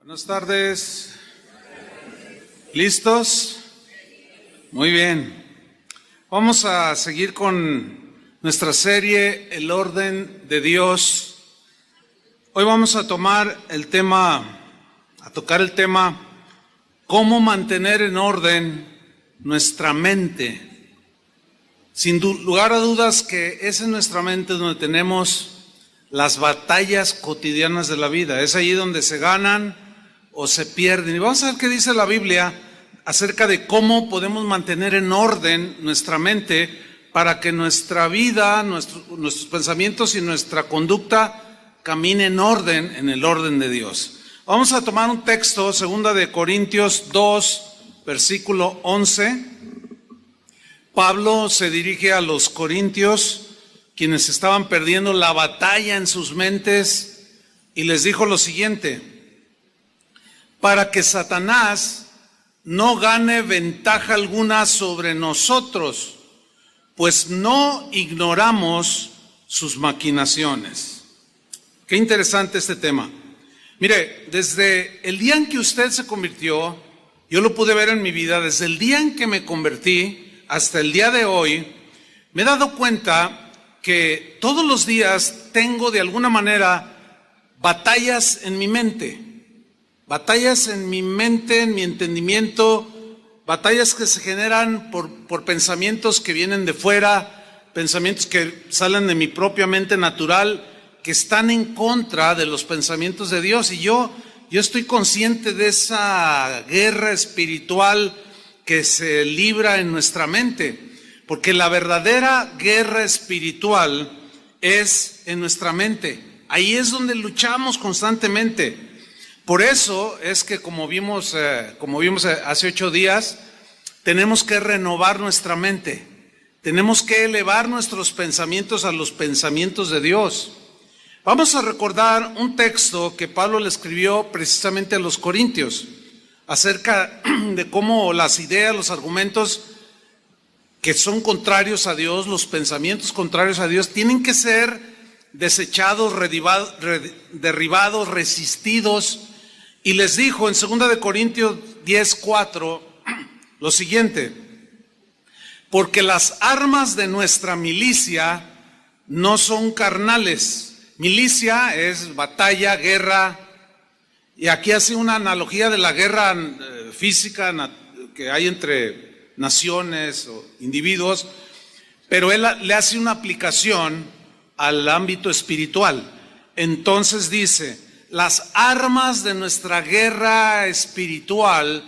Buenas tardes. ¿Listos? Muy bien. Vamos a seguir con nuestra serie El orden de Dios. Hoy vamos a tocar el tema cómo mantener en orden nuestra mente. Sin lugar a dudas que es en nuestra mente donde tenemos las batallas cotidianas de la vida. Es allí donde se ganan o se pierden. Y vamos a ver qué dice la Biblia acerca de cómo podemos mantener en orden nuestra mente para que nuestra vida, nuestros pensamientos y nuestra conducta camine en orden, en el orden de Dios. Vamos a tomar un texto, 2 de Corintios 2, versículo 11. Pablo se dirige a los corintios, quienes estaban perdiendo la batalla en sus mentes, y les dijo lo siguiente: para que Satanás no gane ventaja alguna sobre nosotros, pues no ignoramos sus maquinaciones. Qué interesante este tema. Mire, desde el día en que usted se convirtió, yo lo pude ver en mi vida, desde el día en que me convertí hasta el día de hoy, me he dado cuenta que todos los días tengo de alguna manera batallas en mi mente. Batallas en mi mente, en mi entendimiento, batallas que se generan por pensamientos que vienen de fuera, pensamientos que salen de mi propia mente natural, que están en contra de los pensamientos de Dios. Y yo estoy consciente de esa guerra espiritual que se libra en nuestra mente, porque la verdadera guerra espiritual es en nuestra mente. Ahí es donde luchamos constantemente. Por eso es que como vimos hace 8 días, tenemos que renovar nuestra mente. Tenemos que elevar nuestros pensamientos a los pensamientos de Dios. Vamos a recordar un texto que Pablo le escribió precisamente a los corintios, acerca de cómo las ideas, los argumentos que son contrarios a Dios, los pensamientos contrarios a Dios, tienen que ser desechados, derribados, resistidos. Y les dijo en 2 de Corintios 10:4 lo siguiente: porque las armas de nuestra milicia no son carnales. Milicia es batalla, guerra, y aquí hace una analogía de la guerra física que hay entre naciones o individuos, pero él le hace una aplicación al ámbito espiritual. Entonces dice: las armas de nuestra guerra espiritual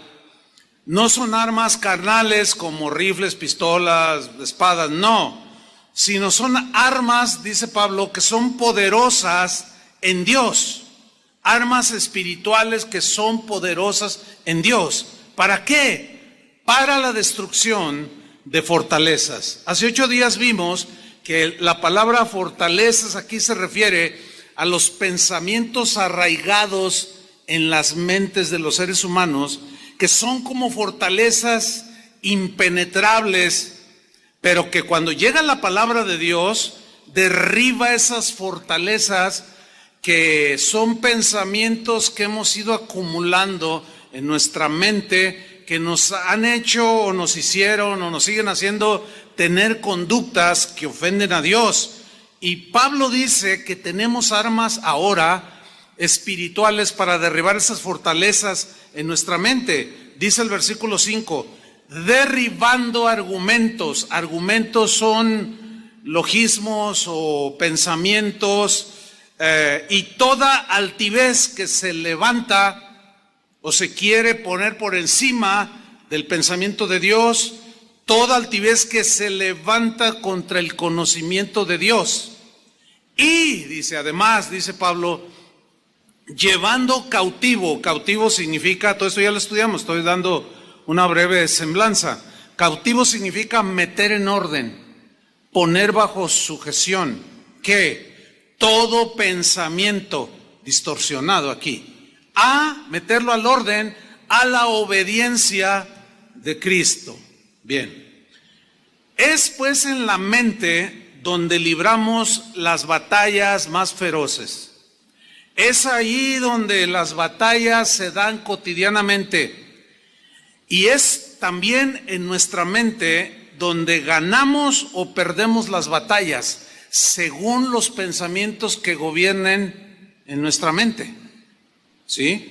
no son armas carnales como rifles, pistolas, espadas, no, sino son armas, dice Pablo, que son poderosas en Dios, armas espirituales que son poderosas en Dios. ¿Para qué? Para la destrucción de fortalezas. Hace 8 días vimos que la palabra fortalezas aquí se refiere a los pensamientos arraigados en las mentes de los seres humanos, que son como fortalezas impenetrables, pero que cuando llega la palabra de Dios, derriba esas fortalezas, que son pensamientos que hemos ido acumulando en nuestra mente, que nos han hecho o nos hicieron o nos siguen haciendo tener conductas que ofenden a Dios. Y Pablo dice que tenemos armas ahora espirituales para derribar esas fortalezas en nuestra mente. Dice el versículo 5, derribando argumentos. Argumentos son logismos o pensamientos, y toda altivez que se levanta o se quiere poner por encima del pensamiento de Dios, toda altivez que se levanta contra el conocimiento de Dios. Y dice, además, dice Pablo, llevando cautivo. Cautivo significa, todo esto ya lo estudiamos, estoy dando una breve semblanza. Cautivo significa meter en orden, poner bajo sujeción. ¿Qué? Todo pensamiento distorsionado aquí, a meterlo al orden, a la obediencia de Cristo. Bien, es pues en la mente donde libramos las batallas más feroces. Es ahí donde las batallas se dan cotidianamente. Y es también en nuestra mente donde ganamos o perdemos las batallas, según los pensamientos que gobiernen en nuestra mente. ¿Sí?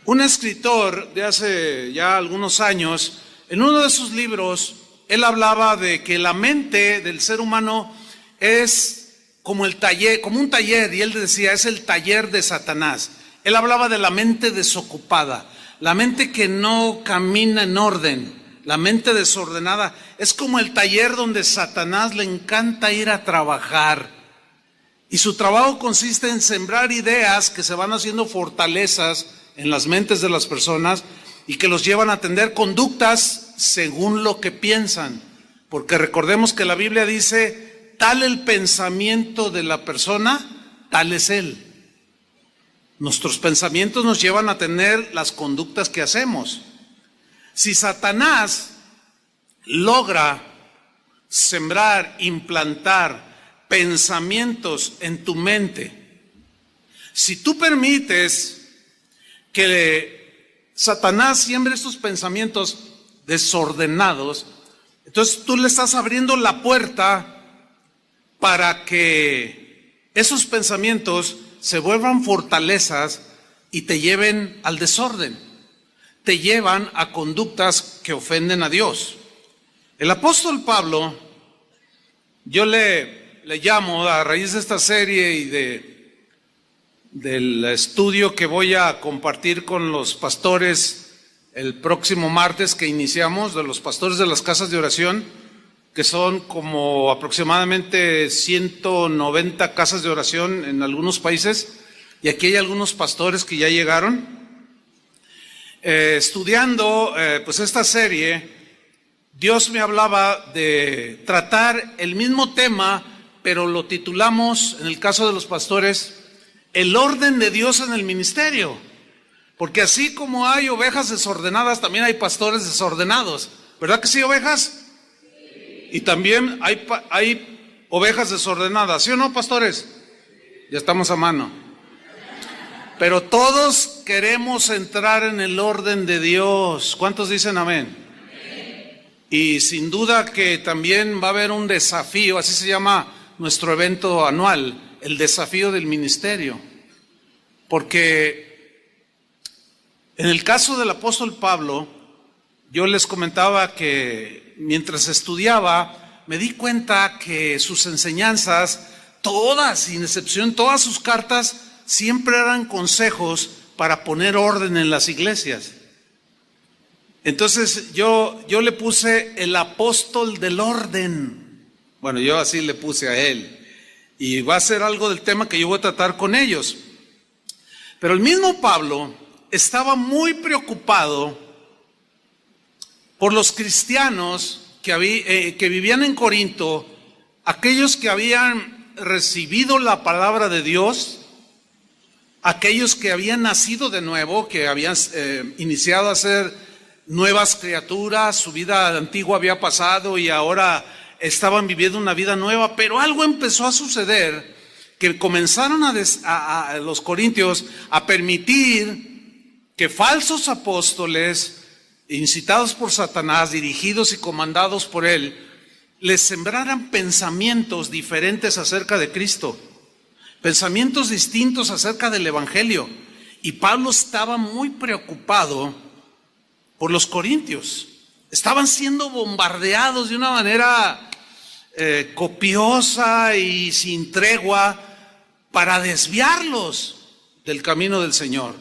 Un escritor de hace ya algunos años, en uno de sus libros, él hablaba de que la mente del ser humano es como el taller, como un taller, y él decía, es el taller de Satanás. Él hablaba de la mente desocupada, la mente que no camina en orden, la mente desordenada. Es como el taller donde Satanás le encanta ir a trabajar. Y su trabajo consiste en sembrar ideas que se van haciendo fortalezas en las mentes de las personas y que los llevan a tener conductas según lo que piensan. Porque recordemos que la Biblia dice, tal el pensamiento de la persona, tal es él. Nuestros pensamientos nos llevan a tener las conductas que hacemos. Si Satanás logra sembrar, implantar pensamientos en tu mente, si tú permites que Satanás siembre estos pensamientos desordenados, entonces tú le estás abriendo la puerta para que esos pensamientos se vuelvan fortalezas y te lleven al desorden, te llevan a conductas que ofenden a Dios. El apóstol Pablo, yo le llamo, a raíz de esta serie y del estudio que voy a compartir con los pastores el próximo martes que iniciamos, de los pastores de las casas de oración, que son como aproximadamente 190 casas de oración en algunos países, y aquí hay algunos pastores que ya llegaron. Estudiando pues esta serie, Dios me hablaba de tratar el mismo tema, pero lo titulamos, en el caso de los pastores, el orden de Dios en el ministerio. Porque así como hay ovejas desordenadas, también hay pastores desordenados. ¿Verdad que sí, ovejas? Y también hay ovejas desordenadas, ¿sí o no, pastores? Ya estamos a mano. Pero todos queremos entrar en el orden de Dios. ¿Cuántos dicen amén? Y sin duda que también va a haber un desafío, así se llama nuestro evento anual, el desafío del ministerio. Porque en el caso del apóstol Pablo, yo les comentaba que mientras estudiaba, me di cuenta que sus enseñanzas, todas, sin excepción, todas sus cartas, siempre eran consejos para poner orden en las iglesias. Entonces yo le puse el apóstol del orden. Bueno, yo así le puse a él. Y va a ser algo del tema que yo voy a tratar con ellos. Pero el mismo Pablo estaba muy preocupado por los cristianos que vivían en Corinto, aquellos que habían recibido la palabra de Dios, aquellos que habían nacido de nuevo, que habían iniciado a ser nuevas criaturas, su vida antigua había pasado y ahora estaban viviendo una vida nueva, pero algo empezó a suceder, que comenzaron a los corintios a permitir que falsos apóstoles, incitados por Satanás, dirigidos y comandados por él, les sembraran pensamientos diferentes acerca de Cristo, pensamientos distintos acerca del Evangelio. Y Pablo estaba muy preocupado por los corintios. Estaban siendo bombardeados de una manera copiosa y sin tregua para desviarlos del camino del Señor.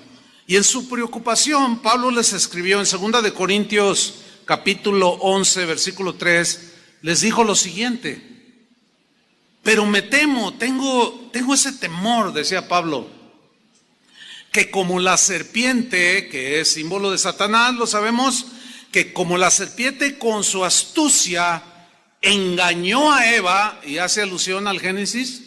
Y en su preocupación, Pablo les escribió en 2 de Corintios capítulo 11, versículo 3, les dijo lo siguiente: pero me temo, tengo ese temor, decía Pablo, que como la serpiente, que es símbolo de Satanás, lo sabemos, que como la serpiente con su astucia engañó a Eva, y hace alusión al Génesis,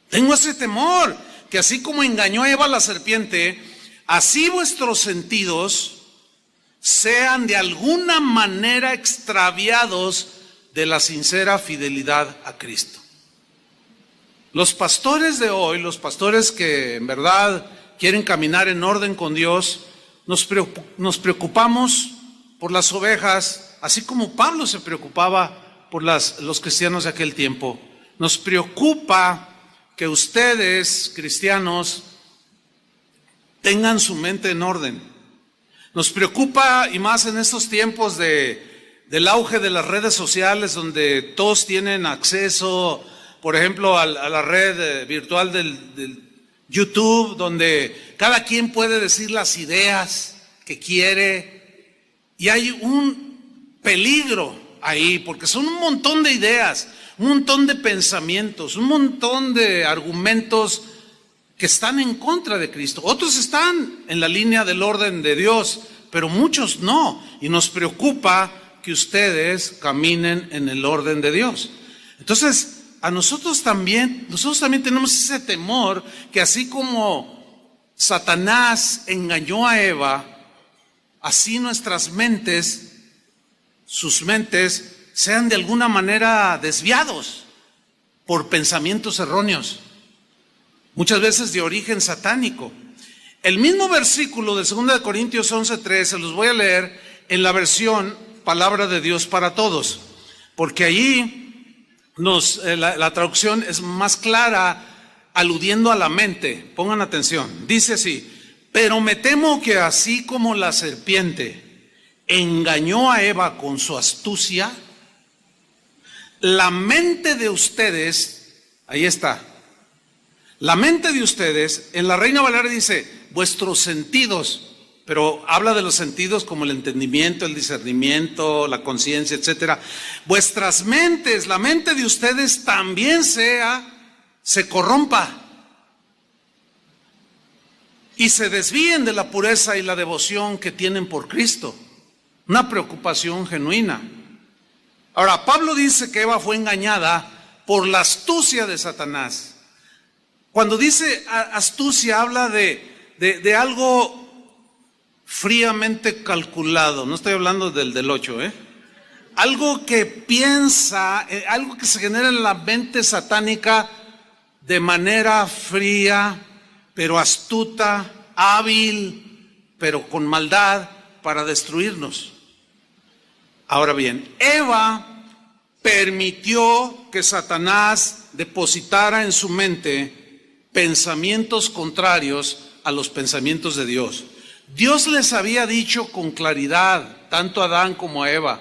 tengo ese temor, que así como engañó a Eva la serpiente, así vuestros sentidos sean de alguna manera extraviados de la sincera fidelidad a Cristo. Los pastores de hoy, los pastores que en verdad quieren caminar en orden con Dios, nos preocupamos por las ovejas, así como Pablo se preocupaba por los cristianos de aquel tiempo. Nos preocupa que ustedes, cristianos, tengan su mente en orden. Nos preocupa, y más en estos tiempos del auge de las redes sociales, donde todos tienen acceso, por ejemplo, a la red virtual del YouTube, donde cada quien puede decir las ideas que quiere, y hay un peligro ahí, porque son un montón de ideas, un montón de pensamientos, un montón de argumentos que están en contra de Cristo. Otros están en la línea del orden de Dios, pero muchos no, y nos preocupa que ustedes caminen en el orden de Dios. Entonces, nosotros también tenemos ese temor que así como Satanás engañó a Eva, así nuestras mentes, sus mentes, sean de alguna manera desviados por pensamientos erróneos, muchas veces de origen satánico. El mismo versículo de 2 Corintios 11:3 se los voy a leer en la versión Palabra de Dios para Todos, porque allí la traducción es más clara, aludiendo a la mente. Pongan atención, dice así: pero me temo que así como la serpiente engañó a Eva con su astucia, la mente de ustedes, ahí está, la mente de ustedes, en la Reina Valera dice, vuestros sentidos, pero habla de los sentidos como el entendimiento, el discernimiento, la conciencia, etcétera. Vuestras mentes, la mente de ustedes también se corrompa y se desvíen de la pureza y la devoción que tienen por Cristo. Una preocupación genuina. Ahora, Pablo dice que Eva fue engañada por la astucia de Satanás. Cuando dice astucia, habla de algo fríamente calculado. No estoy hablando del 8, algo que piensa, algo que se genera en la mente satánica de manera fría, pero astuta, hábil, pero con maldad para destruirnos. Ahora bien, Eva permitió que Satanás depositara en su mente pensamientos contrarios a los pensamientos de Dios. Dios les había dicho con claridad, tanto a Adán como a Eva,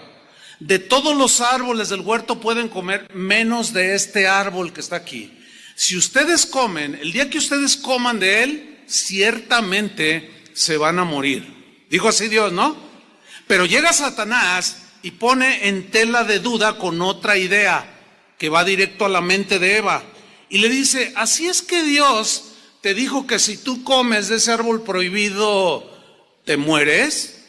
de todos los árboles del huerto pueden comer menos de este árbol que está aquí. Si ustedes comen, el día que ustedes coman de él, ciertamente se van a morir. Dijo así Dios, ¿no? Pero llega Satanás y pone en tela de duda con otra idea que va directo a la mente de Eva. Y le dice, así es que Dios te dijo que si tú comes de ese árbol prohibido, ¿te mueres?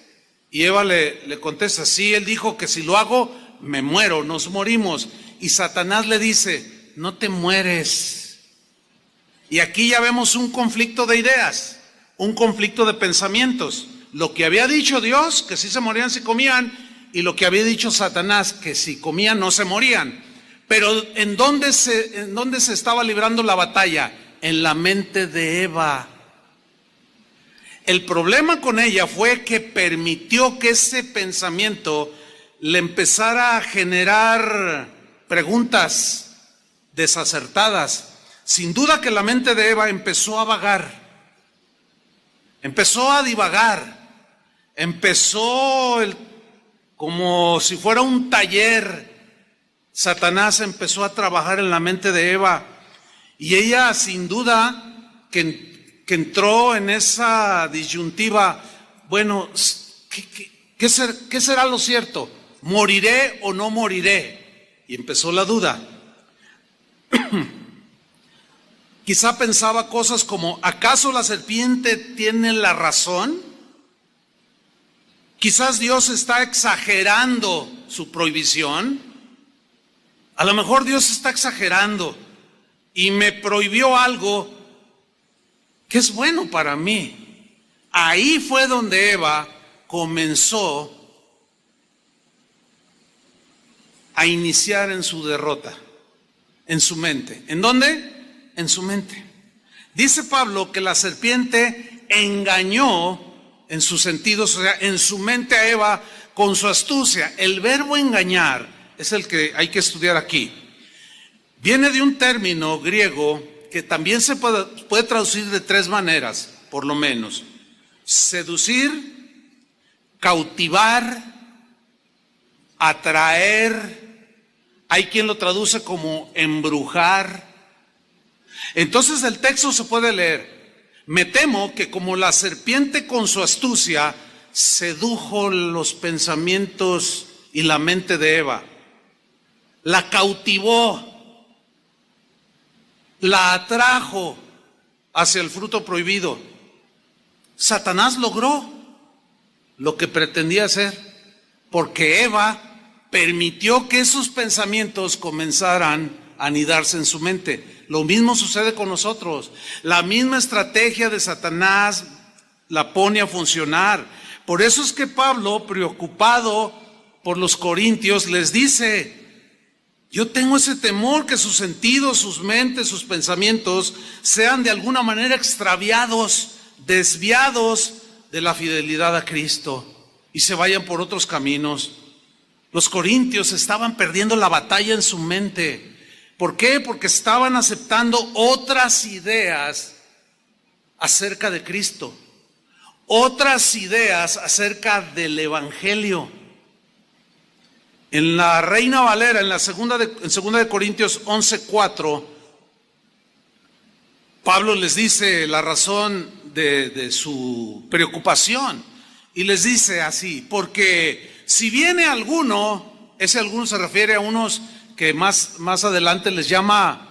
Y Eva le contesta, sí, él dijo que si lo hago, me muero, nos morimos. Y Satanás le dice, no te mueres. Y aquí ya vemos un conflicto de ideas, un conflicto de pensamientos. Lo que había dicho Dios, que sí se morían si comían, y lo que había dicho Satanás, que si comían no se morían. Pero ¿en dónde se estaba librando la batalla? En la mente de Eva. El problema con ella fue que permitió que ese pensamiento le empezara a generar preguntas desacertadas. Sin duda que la mente de Eva empezó a vagar, empezó a divagar, empezó como si fuera un taller. Satanás empezó a trabajar en la mente de Eva y ella sin duda que entró en esa disyuntiva, bueno, ¿qué será lo cierto? ¿Moriré o no moriré? Y empezó la duda. Quizá pensaba cosas como, ¿acaso la serpiente tiene la razón? Quizás Dios está exagerando su prohibición. A lo mejor Dios está exagerando y me prohibió algo que es bueno para mí. Ahí fue donde Eva comenzó a iniciar en su derrota, en su mente. ¿En dónde? en su mente. Dice Pablo que la serpiente engañó en sus sentidos, o sea, en su mente a Eva con su astucia. El verbo engañar es el que hay que estudiar aquí. Viene de un término griego que también se puede traducir de tres maneras, por lo menos. Seducir, cautivar, atraer. Hay quien lo traduce como embrujar. Entonces el texto se puede leer: me temo que como la serpiente con su astucia sedujo los pensamientos y la mente de Eva, la cautivó, la atrajo hacia el fruto prohibido, Satanás logró lo que pretendía hacer, porque Eva permitió que esos pensamientos comenzaran a anidarse en su mente. Lo mismo sucede con nosotros. La misma estrategia de Satanás la pone a funcionar. Por eso es que Pablo, preocupado por los corintios, les dice: yo tengo ese temor que sus sentidos, sus mentes, sus pensamientos sean de alguna manera extraviados, desviados de la fidelidad a Cristo y se vayan por otros caminos. Los corintios estaban perdiendo la batalla en su mente. ¿Por qué? Porque estaban aceptando otras ideas acerca de Cristo, otras ideas acerca del Evangelio. En la Reina Valera, en segunda de Corintios 11:4, Pablo les dice la razón de su preocupación y les dice así: porque si viene alguno, ese alguno se refiere a unos que más adelante les llama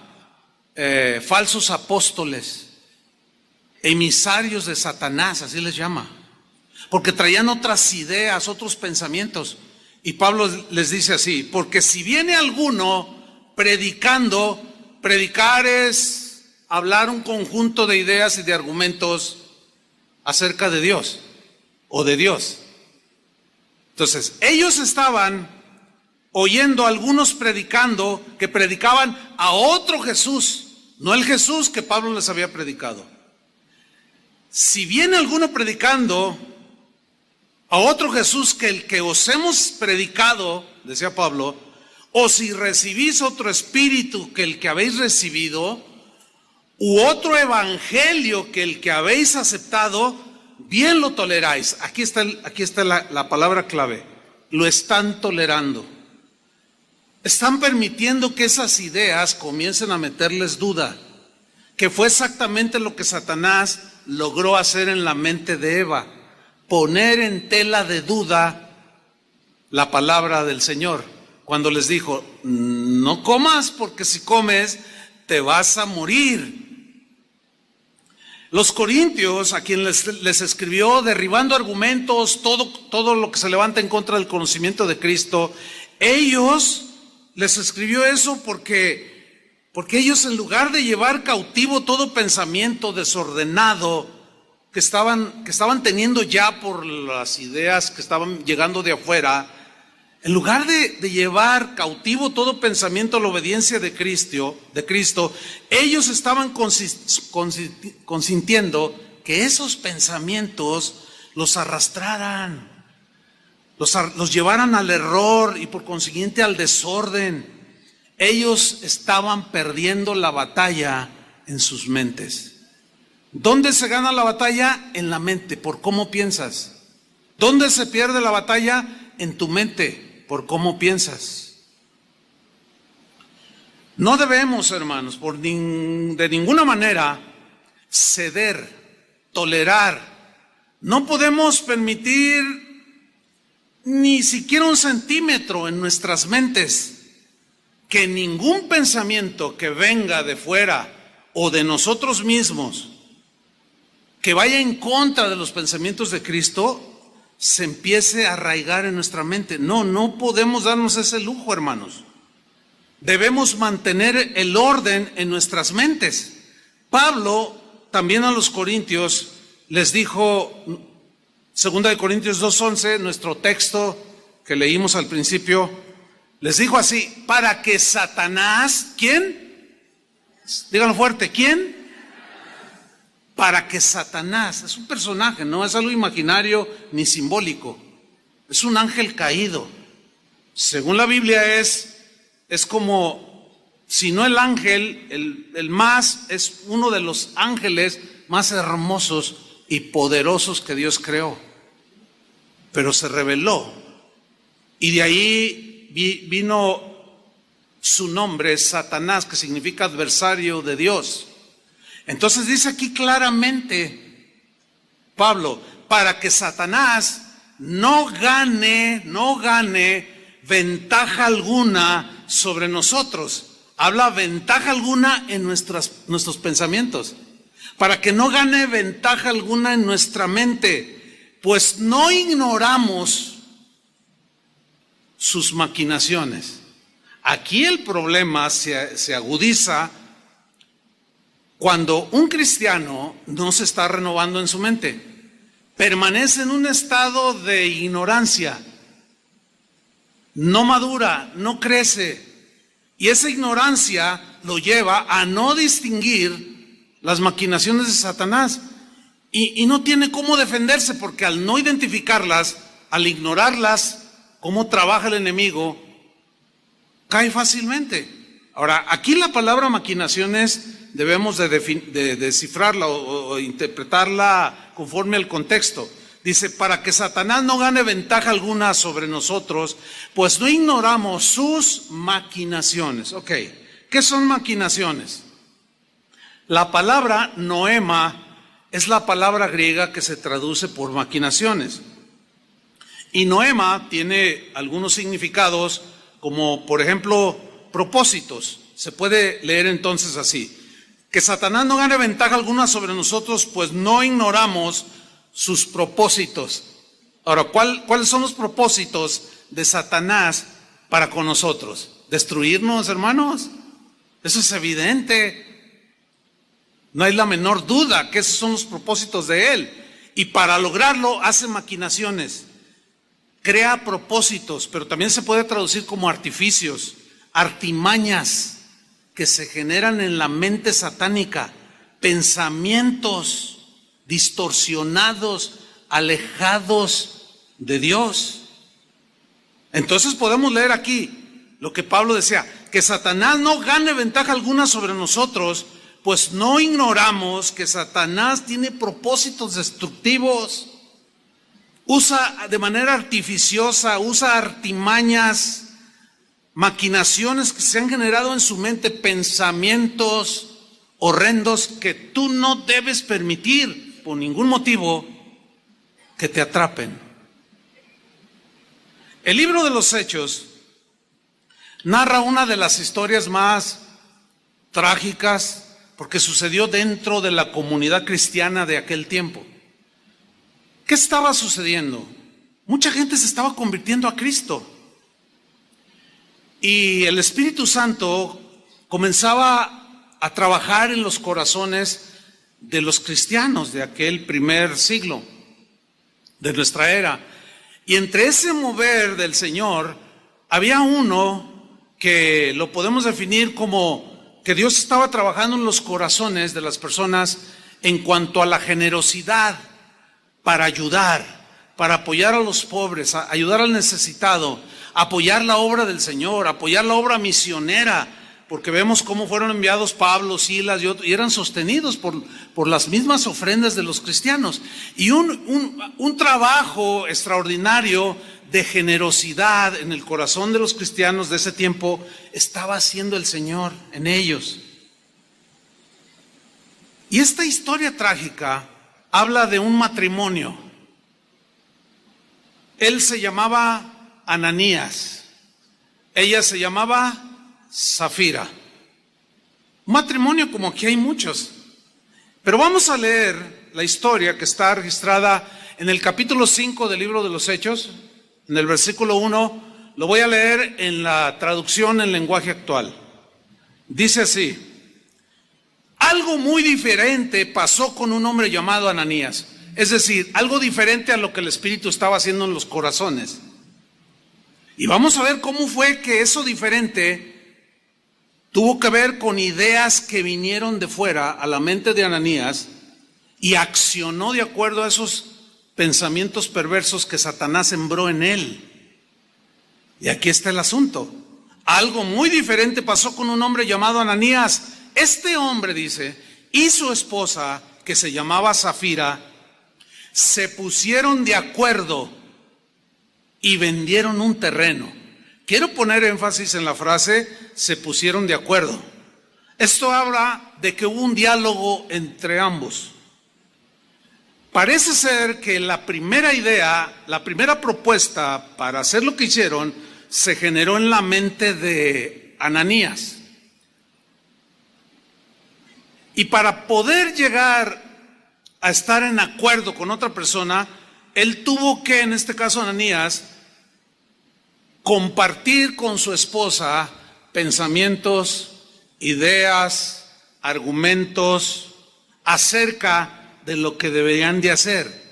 falsos apóstoles, emisarios de Satanás, así les llama, porque traían otras ideas, otros pensamientos. Y Pablo les dice así: porque si viene alguno predicando, predicar es hablar un conjunto de ideas y de argumentos acerca de Dios o de Dios. Entonces, ellos estaban oyendo a algunos predicando, que predicaban a otro Jesús, no el Jesús que Pablo les había predicado. Si viene alguno predicando a otro Jesús que el que os hemos predicado, decía Pablo, o si recibís otro espíritu que el que habéis recibido, u otro evangelio que el que habéis aceptado, bien lo toleráis. Aquí está la palabra clave: lo están tolerando. Están permitiendo que esas ideas comiencen a meterles duda, que fue exactamente lo que Satanás logró hacer en la mente de Eva: poner en tela de duda la palabra del Señor, cuando les dijo: no comas, porque si comes te vas a morir. Los corintios, a quien les escribió derribando argumentos, todo lo que se levanta en contra del conocimiento de Cristo, ellos les escribió eso porque ellos, en lugar de llevar cautivo todo pensamiento desordenado que estaban teniendo ya por las ideas que estaban llegando de afuera, en lugar de llevar cautivo todo pensamiento a la obediencia de Cristo, ellos estaban consintiendo que esos pensamientos los arrastraran, los llevaran al error y por consiguiente al desorden. Ellos estaban perdiendo la batalla en sus mentes. ¿Dónde se gana la batalla? En la mente, por cómo piensas. ¿Dónde se pierde la batalla? En tu mente, por cómo piensas. No debemos, hermanos, de ninguna manera ceder, tolerar. No podemos permitir ni siquiera un centímetro en nuestras mentes que ningún pensamiento que venga de fuera o de nosotros mismos, que vaya en contra de los pensamientos de Cristo, se empiece a arraigar en nuestra mente. No podemos darnos ese lujo, hermanos. Debemos mantener el orden en nuestras mentes. Pablo también a los corintios les dijo, 2 de Corintios 2:11, nuestro texto que leímos al principio, les dijo así: para que Satanás, ¿quién? Díganlo fuerte, ¿quién? Para que Satanás, es un personaje, no es algo imaginario ni simbólico, es un ángel caído. Según la Biblia es como, si no el ángel, es uno de los ángeles más hermosos y poderosos que Dios creó. Pero se rebeló. Y de ahí vino su nombre, Satanás, que significa adversario de Dios. Entonces dice aquí claramente Pablo, para que Satanás no gane ventaja alguna sobre nosotros. Habla ventaja alguna en nuestros pensamientos. Para que no gane ventaja alguna en nuestra mente, pues no ignoramos sus maquinaciones. Aquí el problema se agudiza cuando un cristiano no se está renovando en su mente. Permanece en un estado de ignorancia, no madura, no crece, y esa ignorancia lo lleva a no distinguir las maquinaciones de Satanás y no tiene cómo defenderse, porque al no identificarlas, al ignorarlas, cómo trabaja el enemigo, cae fácilmente. Ahora, aquí la palabra maquinaciones debemos de descifrarla o interpretarla conforme al contexto. Dice, para que Satanás no gane ventaja alguna sobre nosotros, pues no ignoramos sus maquinaciones. Ok, ¿qué son maquinaciones? La palabra noema es la palabra griega que se traduce por maquinaciones. Y noema tiene algunos significados, como por ejemplo propósitos. Se puede leer entonces así: que Satanás no gane ventaja alguna sobre nosotros, pues no ignoramos sus propósitos. Ahora, ¿cuáles son los propósitos de Satanás para con nosotros? ¿Destruirnos, hermanos? Eso es evidente. No hay la menor duda que esos son los propósitos de él. Y para lograrlo hace maquinaciones. Crea propósitos, pero también se puede traducir como artificios, artimañas que se generan en la mente satánica, pensamientos distorsionados, alejados de Dios. Entonces podemos leer aquí lo que Pablo decía, que Satanás no gane ventaja alguna sobre nosotros, pues no ignoramos que Satanás tiene propósitos destructivos. Usa de manera artificiosa, usa artimañas, maquinaciones que se han generado en su mente, pensamientos horrendos que tú no debes permitir por ningún motivo que te atrapen. El libro de los Hechos narra una de las historias más trágicas porque sucedió dentro de la comunidad cristiana de aquel tiempo. ¿Qué estaba sucediendo? Mucha gente se estaba convirtiendo a Cristo. Y el Espíritu Santo comenzaba a trabajar en los corazones de los cristianos de aquel primer siglo, de nuestra era. Y entre ese mover del Señor, había uno que lo podemos definir como que Dios estaba trabajando en los corazones de las personas en cuanto a la generosidad, para ayudar, para apoyar a los pobres, a ayudar al necesitado, apoyar la obra del Señor, apoyar la obra misionera, porque vemos cómo fueron enviados Pablo, Silas y otros, y eran sostenidos por las mismas ofrendas de los cristianos. Y un trabajo extraordinario de generosidad en el corazón de los cristianos de ese tiempo estaba haciendo el Señor en ellos. Y esta historia trágica habla de un matrimonio. Él se llamaba Ananías, ella se llamaba Zafira. Un matrimonio como aquí hay muchos. Pero vamos a leer la historia que está registrada en el capítulo 5 del libro de los Hechos, en el versículo 1. Lo voy a leer en la traducción en lenguaje actual. Dice así: algo muy diferente pasó con un hombre llamado Ananías. Es decir, algo diferente a lo que el Espíritu estaba haciendo en los corazones. Y vamos a ver cómo fue que eso diferente tuvo que ver con ideas que vinieron de fuera a la mente de Ananías y accionó de acuerdo a esos pensamientos perversos que Satanás sembró en él. Y aquí está el asunto. Algo muy diferente pasó con un hombre llamado Ananías. Este hombre, dice, y su esposa, que se llamaba Safira, se pusieron de acuerdo y vendieron un terreno. Quiero poner énfasis en la frase, se pusieron de acuerdo. Esto habla de que hubo un diálogo entre ambos. Parece ser que la primera idea, la primera propuesta para hacer lo que hicieron, se generó en la mente de Ananías. Y para poder llegar a estar en acuerdo con otra persona, él tuvo que, en este caso Ananías, compartir con su esposa pensamientos, ideas, argumentos acerca de lo que deberían de hacer.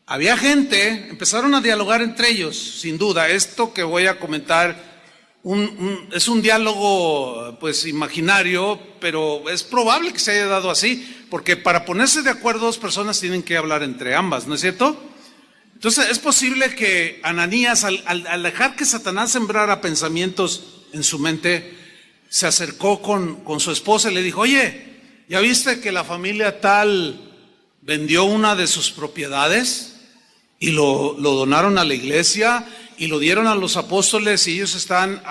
Había gente, empezaron a dialogar entre ellos, sin duda. Esto que voy a comentar es un diálogo pues imaginario, pero es probable que se haya dado así, porque para ponerse de acuerdo dos personas tienen que hablar entre ambas, ¿no es cierto? Entonces es posible que Ananías, al dejar que Satanás sembrara pensamientos en su mente, se acercó con su esposa y le dijo: oye, ¿ya viste que la familia tal vendió una de sus propiedades y lo donaron a la iglesia y lo dieron a los apóstoles y ellos están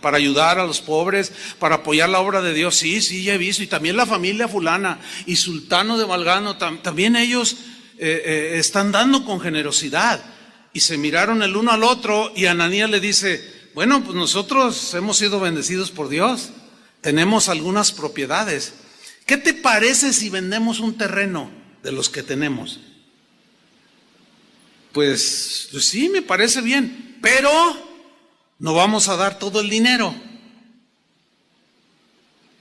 para ayudar a los pobres, para apoyar la obra de Dios? Sí, ya he visto. Y también la familia fulana y Sultano de Valgano, también ellos están dando con generosidad. Y se miraron el uno al otro y Ananías le dice: bueno, pues nosotros hemos sido bendecidos por Dios, tenemos algunas propiedades. ¿Qué te parece si vendemos un terreno de los que tenemos? Pues sí, me parece bien, pero no vamos a dar todo el dinero.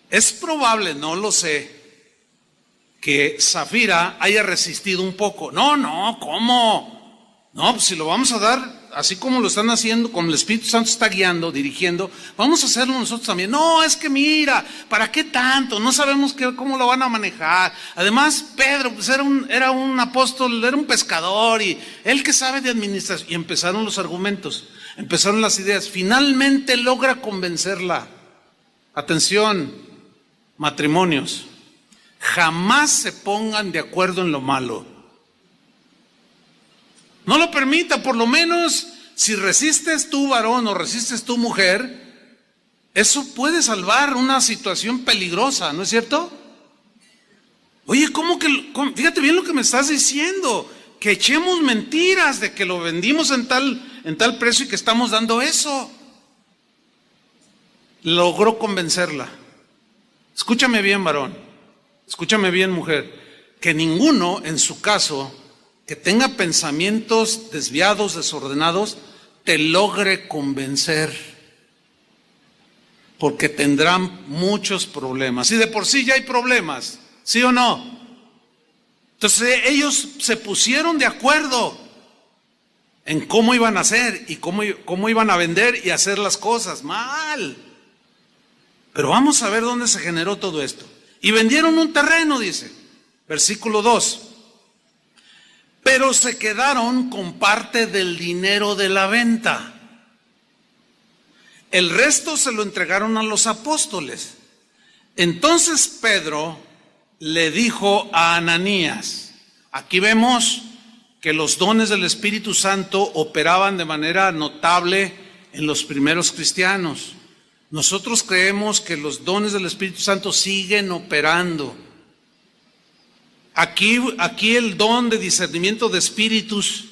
Es probable, no lo sé, que Safira haya resistido un poco. No, ¿cómo? No, pues si lo vamos a dar así como lo están haciendo, como el Espíritu Santo está guiando, dirigiendo, vamos a hacerlo nosotros también. No, es que mira, ¿para qué tanto? No sabemos cómo lo van a manejar. Además, Pedro pues era un apóstol, era un pescador, y él que sabe de administración. Y empezaron los argumentos, empezaron las ideas. Finalmente logra convencerla. Atención, matrimonios, jamás se pongan de acuerdo en lo malo. No lo permita. Por lo menos si resistes tú, varón, o resistes tú, mujer, eso puede salvar una situación peligrosa, ¿no es cierto? Oye, fíjate bien lo que me estás diciendo, que echemos mentiras de que lo vendimos en tal precio y que estamos dando eso. Logró convencerla. Escúchame bien, varón, escúchame bien, mujer, que ninguno en su caso que tenga pensamientos desviados, desordenados, te logre convencer, porque tendrán muchos problemas. Y de por sí ya hay problemas, ¿sí o no? Entonces ellos se pusieron de acuerdo en cómo iban a hacer y cómo iban a vender y hacer las cosas mal. Pero vamos a ver dónde se generó todo esto. Y vendieron un terreno, dice, versículo 2. Pero se quedaron con parte del dinero de la venta. El resto se lo entregaron a los apóstoles. Entonces Pedro le dijo a Ananías, aquí vemos que los dones del Espíritu Santo operaban de manera notable en los primeros cristianos. Nosotros creemos que los dones del Espíritu Santo siguen operando. Aquí el don de discernimiento de espíritus,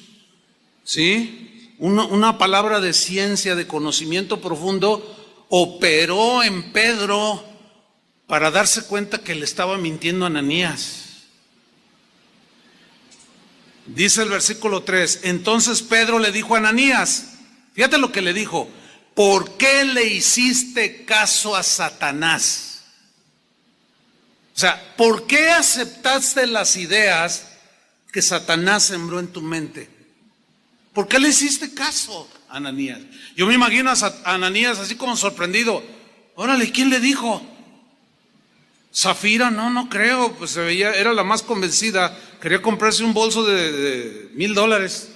¿sí? Una palabra de ciencia, de conocimiento profundo, operó en Pedro para darse cuenta que le estaba mintiendo a Ananías. Dice el versículo 3, entonces Pedro le dijo a Ananías, fíjate lo que le dijo: ¿por qué le hiciste caso a Satanás? O sea, ¿por qué aceptaste las ideas que Satanás sembró en tu mente? ¿Por qué le hiciste caso a Ananías? Yo me imagino a Ananías así como sorprendido. Órale, ¿quién le dijo? Zafira, no creo, pues se veía, era la más convencida, quería comprarse un bolso de $1,000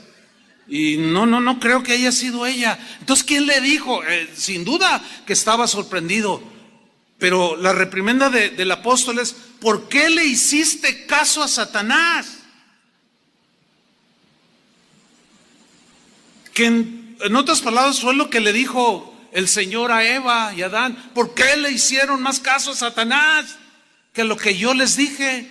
y no creo que haya sido ella. Entonces, ¿quién le dijo? Sin duda que estaba sorprendido, pero la reprimenda del apóstol es: ¿por qué le hiciste caso a Satanás? Que en otras palabras fue lo que le dijo el Señor a Eva y a Adán: ¿por qué le hicieron más caso a Satanás que lo que yo les dije?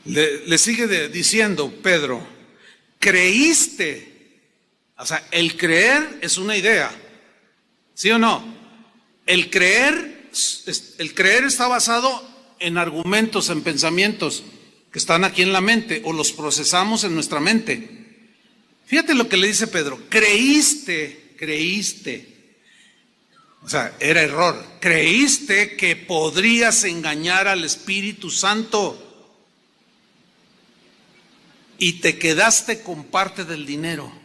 Le sigue diciendo Pedro: creíste. O sea, el creer es una idea, ¿sí o no? El creer está basado en argumentos, en pensamientos que están aquí en la mente, o los procesamos en nuestra mente. Fíjate lo que le dice Pedro: creíste. O sea, era error. Creíste que podrías engañar al Espíritu Santo y te quedaste con parte del dinero.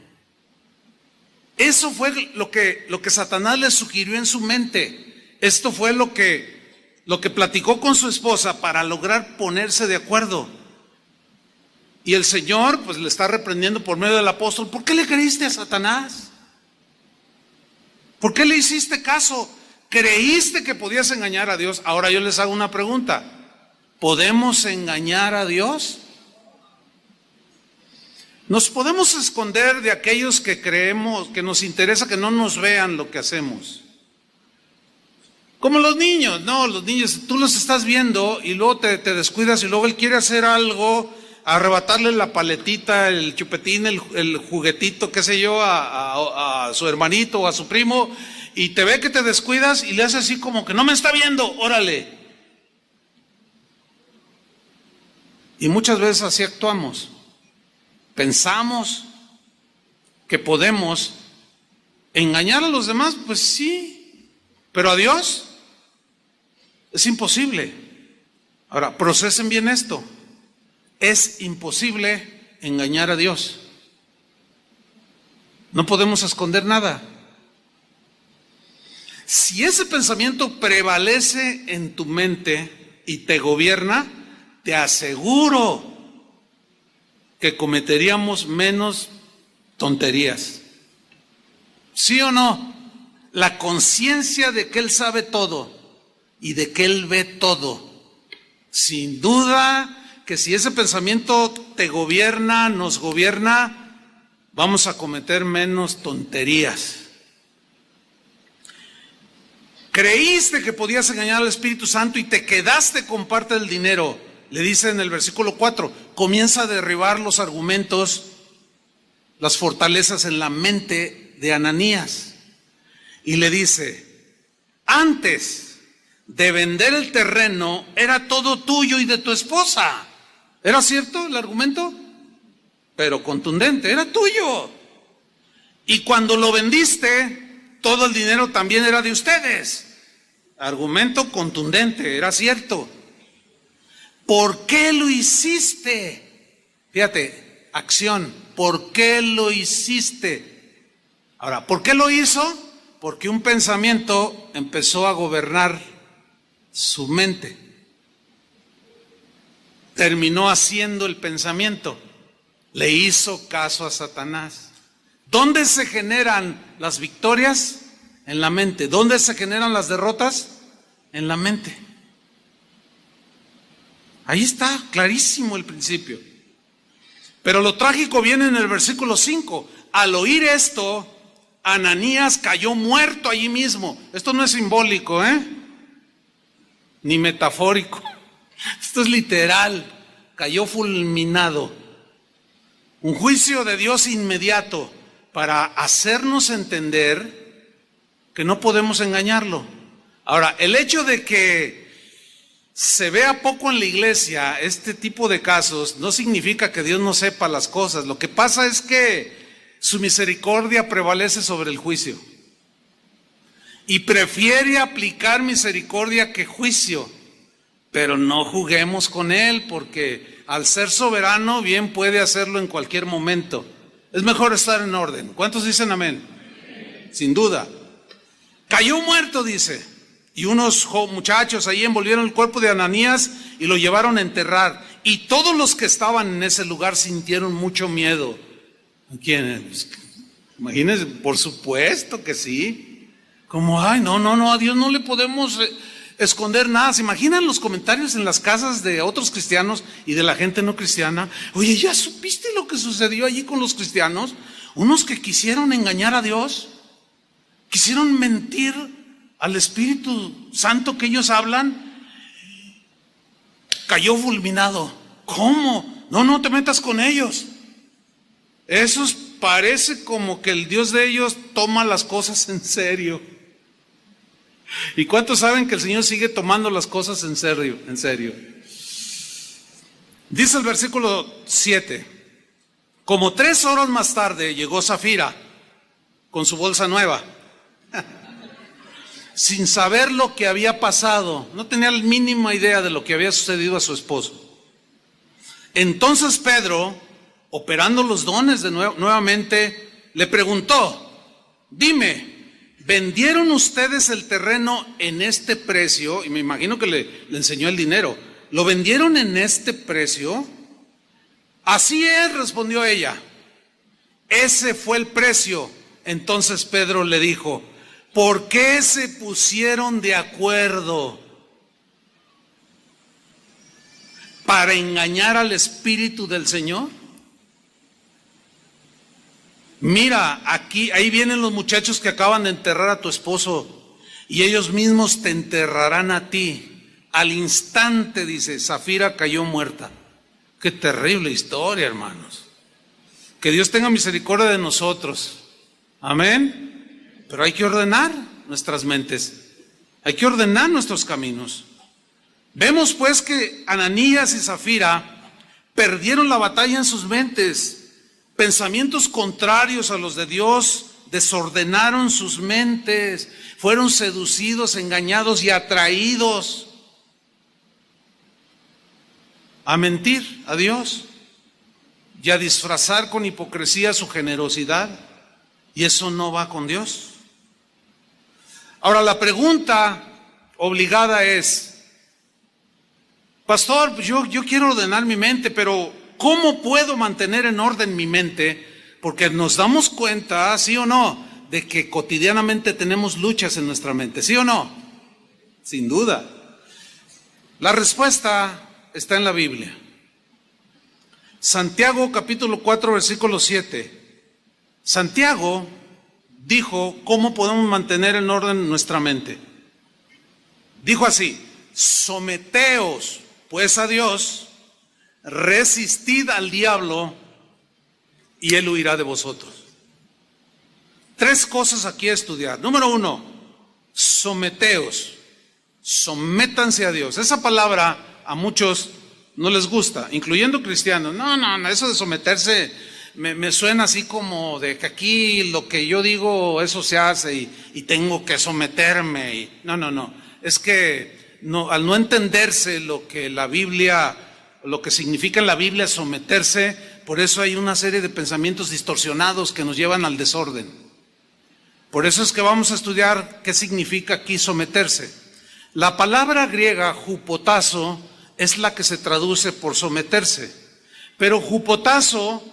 Eso fue lo que Satanás le sugirió en su mente. Esto fue lo que platicó con su esposa para lograr ponerse de acuerdo. Y el Señor pues le está reprendiendo por medio del apóstol: ¿por qué le creíste a Satanás? ¿Por qué le hiciste caso? ¿Creíste que podías engañar a Dios? Ahora yo les hago una pregunta: ¿podemos engañar a Dios? Nos podemos esconder de aquellos que creemos, que nos interesa que no nos vean lo que hacemos. Como los niños, no, los niños, tú los estás viendo y luego te descuidas y luego él quiere hacer algo, arrebatarle la paletita, el chupetín, el juguetito, qué sé yo, a su hermanito o a su primo, y te ve que te descuidas y le hace así como que no me está viendo, órale. Y muchas veces así actuamos. Pensamos que podemos engañar a los demás, pues sí, pero a Dios es imposible. Ahora, procesen bien esto: es imposible engañar a Dios. No podemos esconder nada. Si ese pensamiento prevalece en tu mente y te gobierna, te aseguro que cometeríamos menos tonterías. ¿Sí o no? La conciencia de que Él sabe todo y de que Él ve todo. Sin duda que si ese pensamiento te gobierna, nos gobierna, vamos a cometer menos tonterías. Creíste que podías engañar al Espíritu Santo y te quedaste con parte del dinero. Le dice en el versículo 4, comienza a derribar los argumentos, las fortalezas en la mente de Ananías. Y le dice: antes de vender el terreno era todo tuyo y de tu esposa. ¿Era cierto el argumento? Pero contundente, era tuyo. Y cuando lo vendiste, todo el dinero también era de ustedes. Argumento contundente, era cierto. ¿Por qué lo hiciste? Fíjate, acción. ¿Por qué lo hiciste? Ahora, ¿por qué lo hizo? Porque un pensamiento empezó a gobernar su mente. Terminó haciendo el pensamiento. Le hizo caso a Satanás. ¿Dónde se generan las victorias? En la mente. ¿Dónde se generan las derrotas? En la mente. Ahí está, clarísimo el principio. Pero lo trágico viene en el versículo 5. Al oír esto, Ananías cayó muerto allí mismo. Esto no es simbólico, ni metafórico. Esto es literal. Cayó fulminado. Un juicio de Dios inmediato para hacernos entender que no podemos engañarlo. Ahora, el hecho de que se vea poco en la iglesia este tipo de casos no significa que Dios no sepa las cosas. Lo que pasa es que su misericordia prevalece sobre el juicio y prefiere aplicar misericordia que juicio. Pero no juguemos con Él, porque al ser soberano bien puede hacerlo en cualquier momento. Es mejor estar en orden. ¿Cuántos dicen amén? Sin duda. Cayó muerto, dice. Y unos muchachos ahí envolvieron el cuerpo de Ananías y lo llevaron a enterrar. Y todos los que estaban en ese lugar sintieron mucho miedo. ¿Quiénes? Imagínense, por supuesto que sí. Como, ay, no, a Dios no le podemos esconder nada. ¿Se imaginan los comentarios en las casas de otros cristianos y de la gente no cristiana? Oye, ¿ya supiste lo que sucedió allí con los cristianos? Unos que quisieron engañar a Dios, quisieron mentir al Espíritu Santo que ellos hablan, cayó fulminado. ¿Cómo? No te metas con ellos. Esos parece como que el Dios de ellos toma las cosas en serio. ¿Y cuántos saben que el Señor sigue tomando las cosas en serio? En serio. Dice el versículo 7, como 3 horas más tarde llegó Safira con su bolsa nueva, sin saber lo que había pasado. No tenía la mínima idea de lo que había sucedido a su esposo. Entonces Pedro, operando los dones de nuevamente, le preguntó, dime, ¿vendieron ustedes el terreno en este precio? Y me imagino que le enseñó el dinero. ¿Lo vendieron en este precio? Así es, respondió ella. Ese fue el precio. Entonces Pedro le dijo, ¿por qué se pusieron de acuerdo? ¿Para engañar al Espíritu del Señor? Mira, ahí vienen los muchachos que acaban de enterrar a tu esposo y ellos mismos te enterrarán a ti. Al instante, dice, Safira cayó muerta. Qué terrible historia, hermanos. Que Dios tenga misericordia de nosotros. Amén. Pero hay que ordenar nuestras mentes. Hay que ordenar nuestros caminos. Vemos pues que Ananías y Safira perdieron la batalla en sus mentes. Pensamientos contrarios a los de Dios desordenaron sus mentes, fueron seducidos, engañados y atraídos a mentir a Dios y a disfrazar con hipocresía su generosidad, y eso no va con Dios. Ahora la pregunta obligada es, pastor, yo quiero ordenar mi mente, pero ¿cómo puedo mantener en orden mi mente? Porque nos damos cuenta, ¿sí o no?, de que cotidianamente tenemos luchas en nuestra mente, ¿sí o no? Sin duda. La respuesta está en la Biblia. Santiago capítulo 4 versículo 7. Santiago dijo cómo podemos mantener en orden nuestra mente. Dijo así, someteos pues a Dios, resistid al diablo y él huirá de vosotros. 3 cosas aquí a estudiar. Número 1, someteos, sométanse a Dios. Esa palabra a muchos no les gusta, incluyendo cristianos. No, eso de someterse me suena así como de que aquí lo que yo digo, eso se hace y tengo que someterme. No, es que al no entenderse lo que la Biblia, lo que significa en la Biblia someterse, por eso hay una serie de pensamientos distorsionados que nos llevan al desorden. Por eso es que vamos a estudiar qué significa aquí someterse. La palabra griega hupotazo es la que se traduce por someterse, pero hupotazo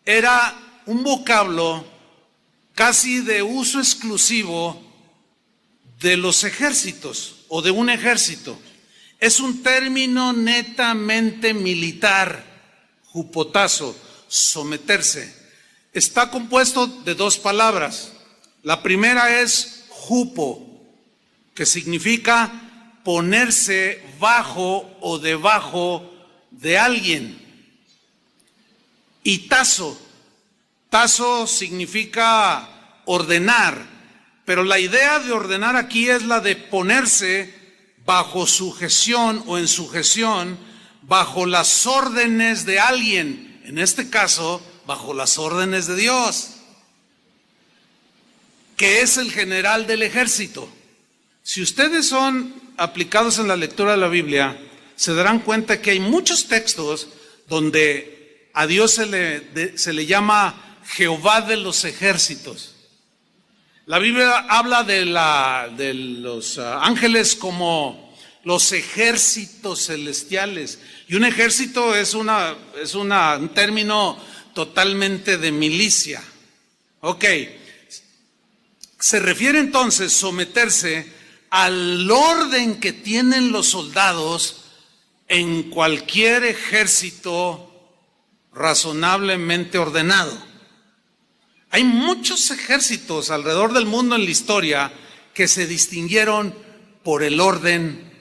era un vocablo casi de uso exclusivo de los ejércitos o de un ejército. Es un término netamente militar, hupotazo, someterse. Está compuesto de 2 palabras. La primera es hupo, que significa ponerse bajo o debajo de alguien. Y tazo significa ordenar, pero la idea de ordenar aquí es la de ponerse bajo sujeción o en sujeción, bajo las órdenes de alguien, en este caso, bajo las órdenes de Dios, que es el general del ejército. Si ustedes son aplicados en la lectura de la Biblia, se darán cuenta que hay muchos textos donde a Dios se le llama Jehová de los ejércitos. La Biblia habla de los ángeles como los ejércitos celestiales. Y un ejército es un término totalmente de milicia. Ok. Se refiere entonces someterse al orden que tienen los soldados en cualquier ejército razonablemente ordenado. Hay muchos ejércitos alrededor del mundo en la historia que se distinguieron por el orden,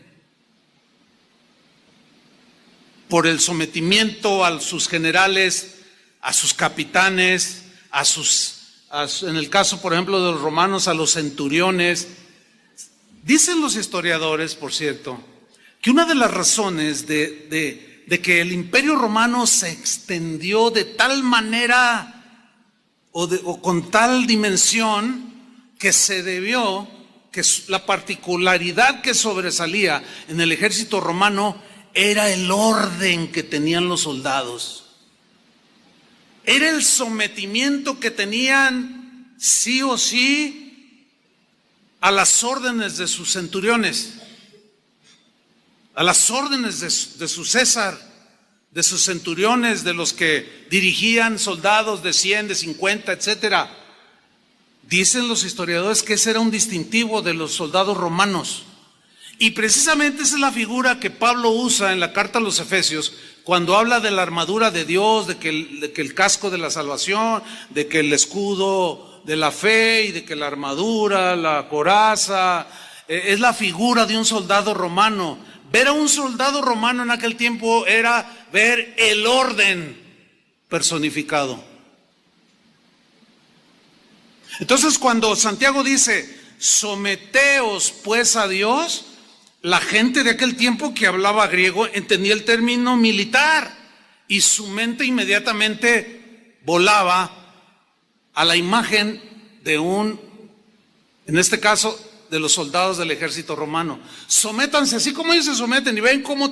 por el sometimiento a sus generales, a sus capitanes, en el caso, por ejemplo, de los romanos, a los centuriones. Dicen los historiadores, por cierto, que una de las razones de que el Imperio Romano se extendió de tal manera o con tal dimensión, que se debió que la particularidad que sobresalía en el ejército romano era el orden que tenían los soldados. Era el sometimiento que tenían sí o sí a las órdenes de sus centuriones, a las órdenes de su César, de sus centuriones, de los que dirigían soldados de 100, de 50, etcétera. Dicen los historiadores que ese era un distintivo de los soldados romanos. Y precisamente esa es la figura que Pablo usa en la carta a los Efesios, cuando habla de la armadura de Dios, de que el casco de la salvación, de que el escudo de la fe y de que la armadura, la coraza, es la figura de un soldado romano. Ver a un soldado romano en aquel tiempo era ver el orden personificado. Entonces, cuando Santiago dice, someteos pues a Dios, la gente de aquel tiempo que hablaba griego entendía el término militar y su mente inmediatamente volaba a la imagen de en este caso, de los soldados del ejército romano. Sométanse, así como ellos se someten, y ven cómo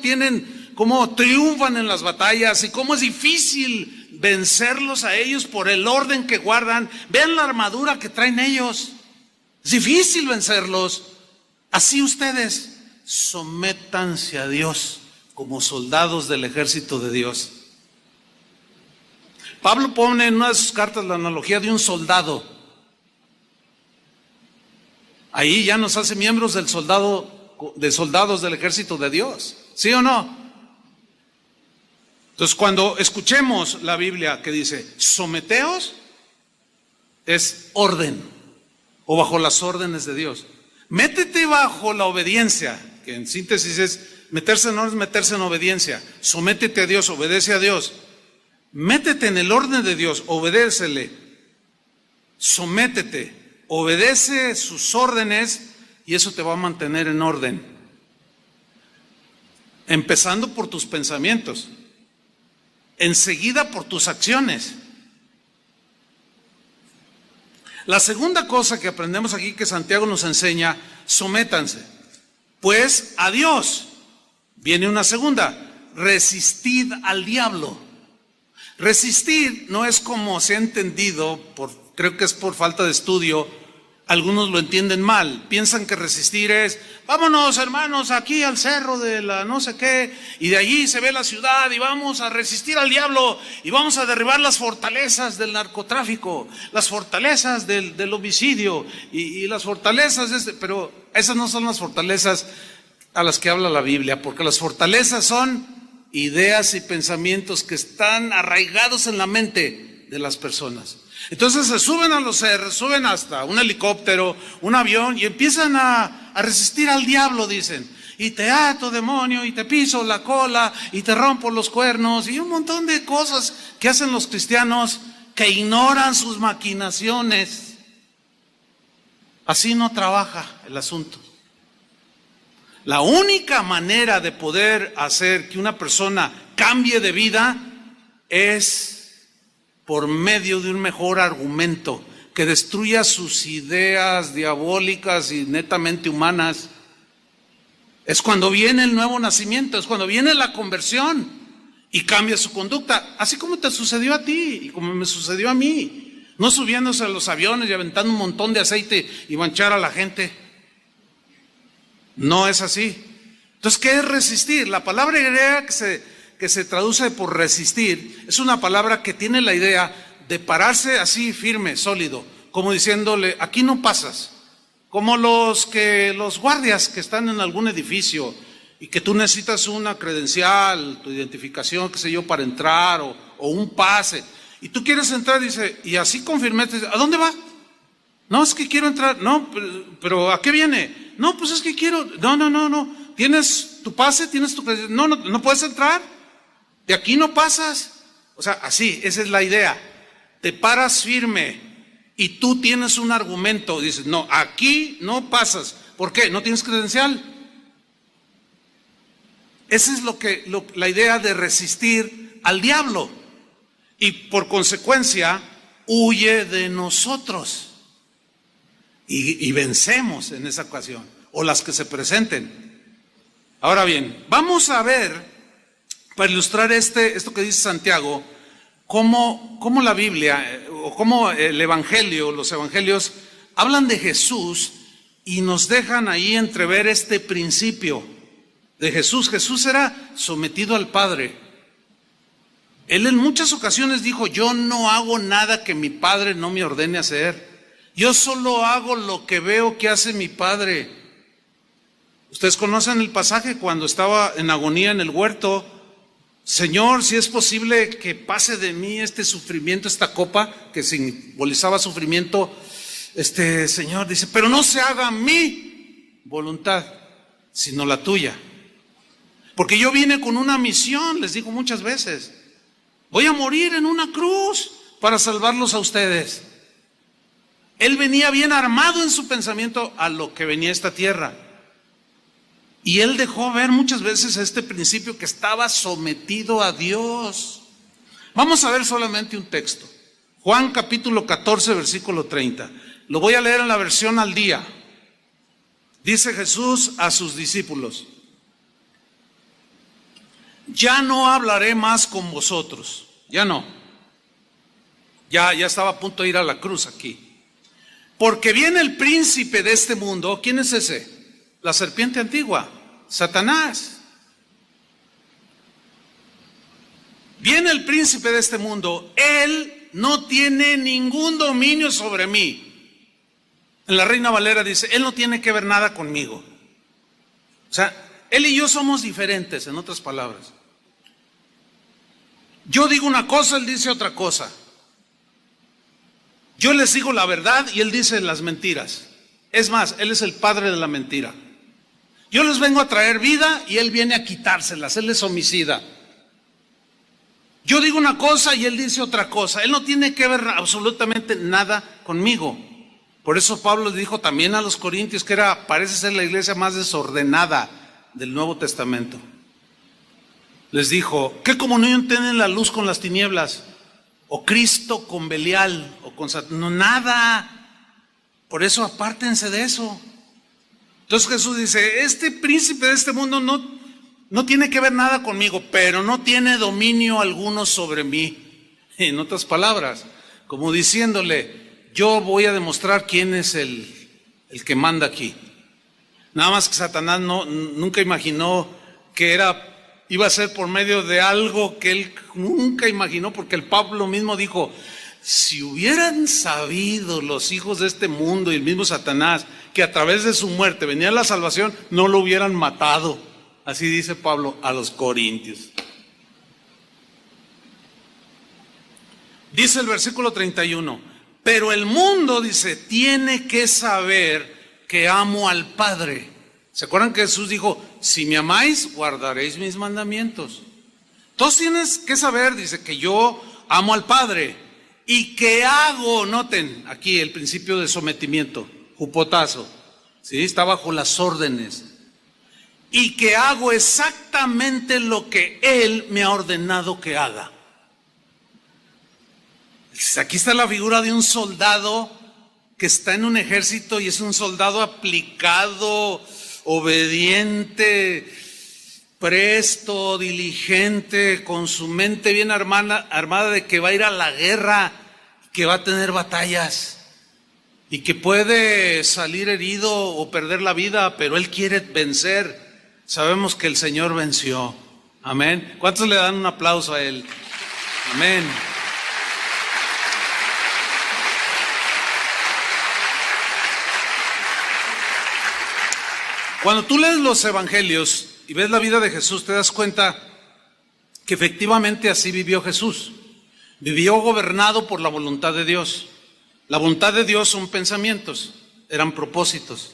triunfan en las batallas y cómo es difícil vencerlos a ellos por el orden que guardan. Vean la armadura que traen ellos. Es difícil vencerlos. Así ustedes, sométanse a Dios como soldados del ejército de Dios. Pablo pone en una de sus cartas la analogía de un soldado. Ahí ya nos hace miembros de soldados del ejército de Dios, ¿sí o no? Entonces, cuando escuchemos la Biblia que dice someteos, es orden o bajo las órdenes de Dios. Métete bajo la obediencia, que en síntesis es meterse en obediencia. Sométete a Dios, obedece a Dios. Métete en el orden de Dios, obedécele. Sométete. Obedece sus órdenes y eso te va a mantener en orden. Empezando por tus pensamientos, enseguida por tus acciones. La segunda cosa que aprendemos aquí que Santiago nos enseña, sométanse pues a Dios. Viene una segunda, resistid al diablo. Resistir no es como se ha entendido, creo que es por falta de estudio. Algunos lo entienden mal, piensan que resistir es, vámonos hermanos aquí al cerro de la no sé qué, y de allí se ve la ciudad y vamos a resistir al diablo y vamos a derribar las fortalezas del narcotráfico, las fortalezas del homicidio y las fortalezas pero esas no son las fortalezas a las que habla la Biblia, porque las fortalezas son ideas y pensamientos que están arraigados en la mente de las personas. Entonces se suben a los cerros, suben hasta un helicóptero, un avión y empiezan a resistir al diablo, dicen. Y te ato, demonio, y te piso la cola, y te rompo los cuernos, y un montón de cosas que hacen los cristianos que ignoran sus maquinaciones. Así no trabaja el asunto. La única manera de poder hacer que una persona cambie de vida es por medio de un mejor argumento que destruya sus ideas diabólicas y netamente humanas. Es cuando viene el nuevo nacimiento, es cuando viene la conversión. y cambia su conducta, así como te sucedió a ti y como me sucedió a mí, no subiéndose a los aviones y aventando un montón de aceite y manchar a la gente. No es así. Entonces, ¿qué es resistir? La palabra griega que se traduce por resistir es una palabra que tiene la idea de pararse así firme, sólido, como diciéndole, aquí no pasas. Como los guardias que están en algún edificio y que tú necesitas una credencial, tu identificación, qué sé yo, para entrar o un pase. Y tú quieres entrar, dice, y así con firmeza, ¿a dónde va? No, es que quiero entrar. No, pero ¿a qué viene? No, pues es que quiero. No. ¿Tienes tu pase? ¿Tienes tu credencial? No puedes entrar. De aquí no pasas. O sea, así, esa es la idea. Te paras firme y tú tienes un argumento. Dices, no, aquí no pasas. ¿Por qué? ¿No tienes credencial? Esa es la idea de resistir al diablo. Y por consecuencia, huye de nosotros. Y vencemos en esa ocasión, o las que se presenten. Ahora bien, vamos a ver, para ilustrar esto que dice Santiago, cómo la Biblia, o cómo el Evangelio, los Evangelios, hablan de Jesús y nos dejan ahí entrever este principio de Jesús. Jesús era sometido al Padre. Él en muchas ocasiones dijo, yo no hago nada que mi Padre no me ordene hacer. Yo solo hago lo que veo que hace mi Padre. Ustedes conocen el pasaje cuando estaba en agonía en el huerto. Señor, si es posible que pase de mí este sufrimiento, esta copa que simbolizaba sufrimiento. Señor dice, pero no se haga mi voluntad, sino la tuya. Porque yo vine con una misión, les digo muchas veces. Voy a morir en una cruz para salvarlos a ustedes. Él venía bien armado en su pensamiento a lo que venía esta tierra. Y él dejó ver muchas veces este principio que estaba sometido a Dios. Vamos a ver solamente un texto. Juan capítulo 14, versículo 30. Lo voy a leer en la versión al día. Dice Jesús a sus discípulos: ya no hablaré más con vosotros. Ya no. Ya estaba a punto de ir a la cruz aquí. Porque viene el príncipe de este mundo. ¿Quién es ese? La serpiente antigua, Satanás. Viene el príncipe de este mundo. Él no tiene ningún dominio sobre mí. En la Reina Valera dice, él no tiene que ver nada conmigo. O sea, él y yo somos diferentes, en otras palabras. Yo digo una cosa, él dice otra cosa. Yo les digo la verdad y él dice las mentiras. Es más, él es el padre de la mentira. Yo les vengo a traer vida y él viene a quitárselas. Él es homicida. Yo digo una cosa y él dice otra cosa. Él no tiene que ver absolutamente nada conmigo. Por eso Pablo dijo también a los corintios que parece ser la iglesia más desordenada del Nuevo Testamento. Les dijo, ¿qué comunión tienen la luz con las tinieblas? O Cristo con Belial, o con Satanás. No, nada. Por eso apártense de eso. Entonces Jesús dice, este príncipe de este mundo no tiene que ver nada conmigo, pero no tiene dominio alguno sobre mí. En otras palabras, como diciéndole, yo voy a demostrar quién es el que manda aquí. Nada más que Satanás nunca imaginó que iba a ser por medio de algo que él nunca imaginó, porque el Pablo mismo dijo, si hubieran sabido los hijos de este mundo y el mismo Satanás que a través de su muerte venía la salvación, no lo hubieran matado. Así dice Pablo a los corintios. Dice el versículo 31, pero el mundo, dice, tiene que saber que amo al Padre. ¿Se acuerdan que Jesús dijo, si me amáis, guardaréis mis mandamientos? Entonces tienes que saber, dice, que yo amo al Padre y que hago, noten aquí el principio de sometimiento, jupotazo, ¿sí? Está bajo las órdenes. Y que hago exactamente lo que Él me ha ordenado que haga. Aquí está la figura de un soldado que está en un ejército y es un soldado aplicado, obediente, presto, diligente, con su mente bien armada de que va a ir a la guerra, que va a tener batallas y que puede salir herido o perder la vida, pero él quiere vencer. Sabemos que el Señor venció. Amén. ¿Cuántos le dan un aplauso a él? Amén. Cuando tú lees los evangelios y ves la vida de Jesús, te das cuenta que efectivamente así vivió Jesús. Vivió gobernado por la voluntad de Dios. La voluntad de Dios son pensamientos, eran propósitos,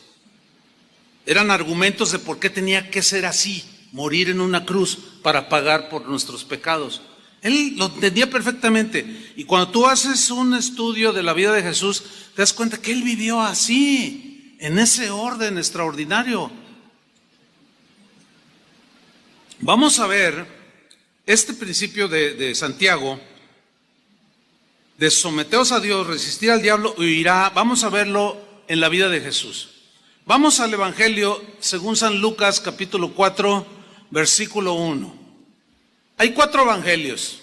eran argumentos de por qué tenía que ser así, morir en una cruz para pagar por nuestros pecados. Él lo entendía perfectamente. Y cuando tú haces un estudio de la vida de Jesús, te das cuenta que Él vivió así, en ese orden extraordinario. Vamos a ver este principio de Santiago, de someteos a Dios, resistir al diablo, huirá. Vamos a verlo en la vida de Jesús. Vamos al Evangelio según San Lucas, capítulo 4, versículo 1. Hay 4 evangelios.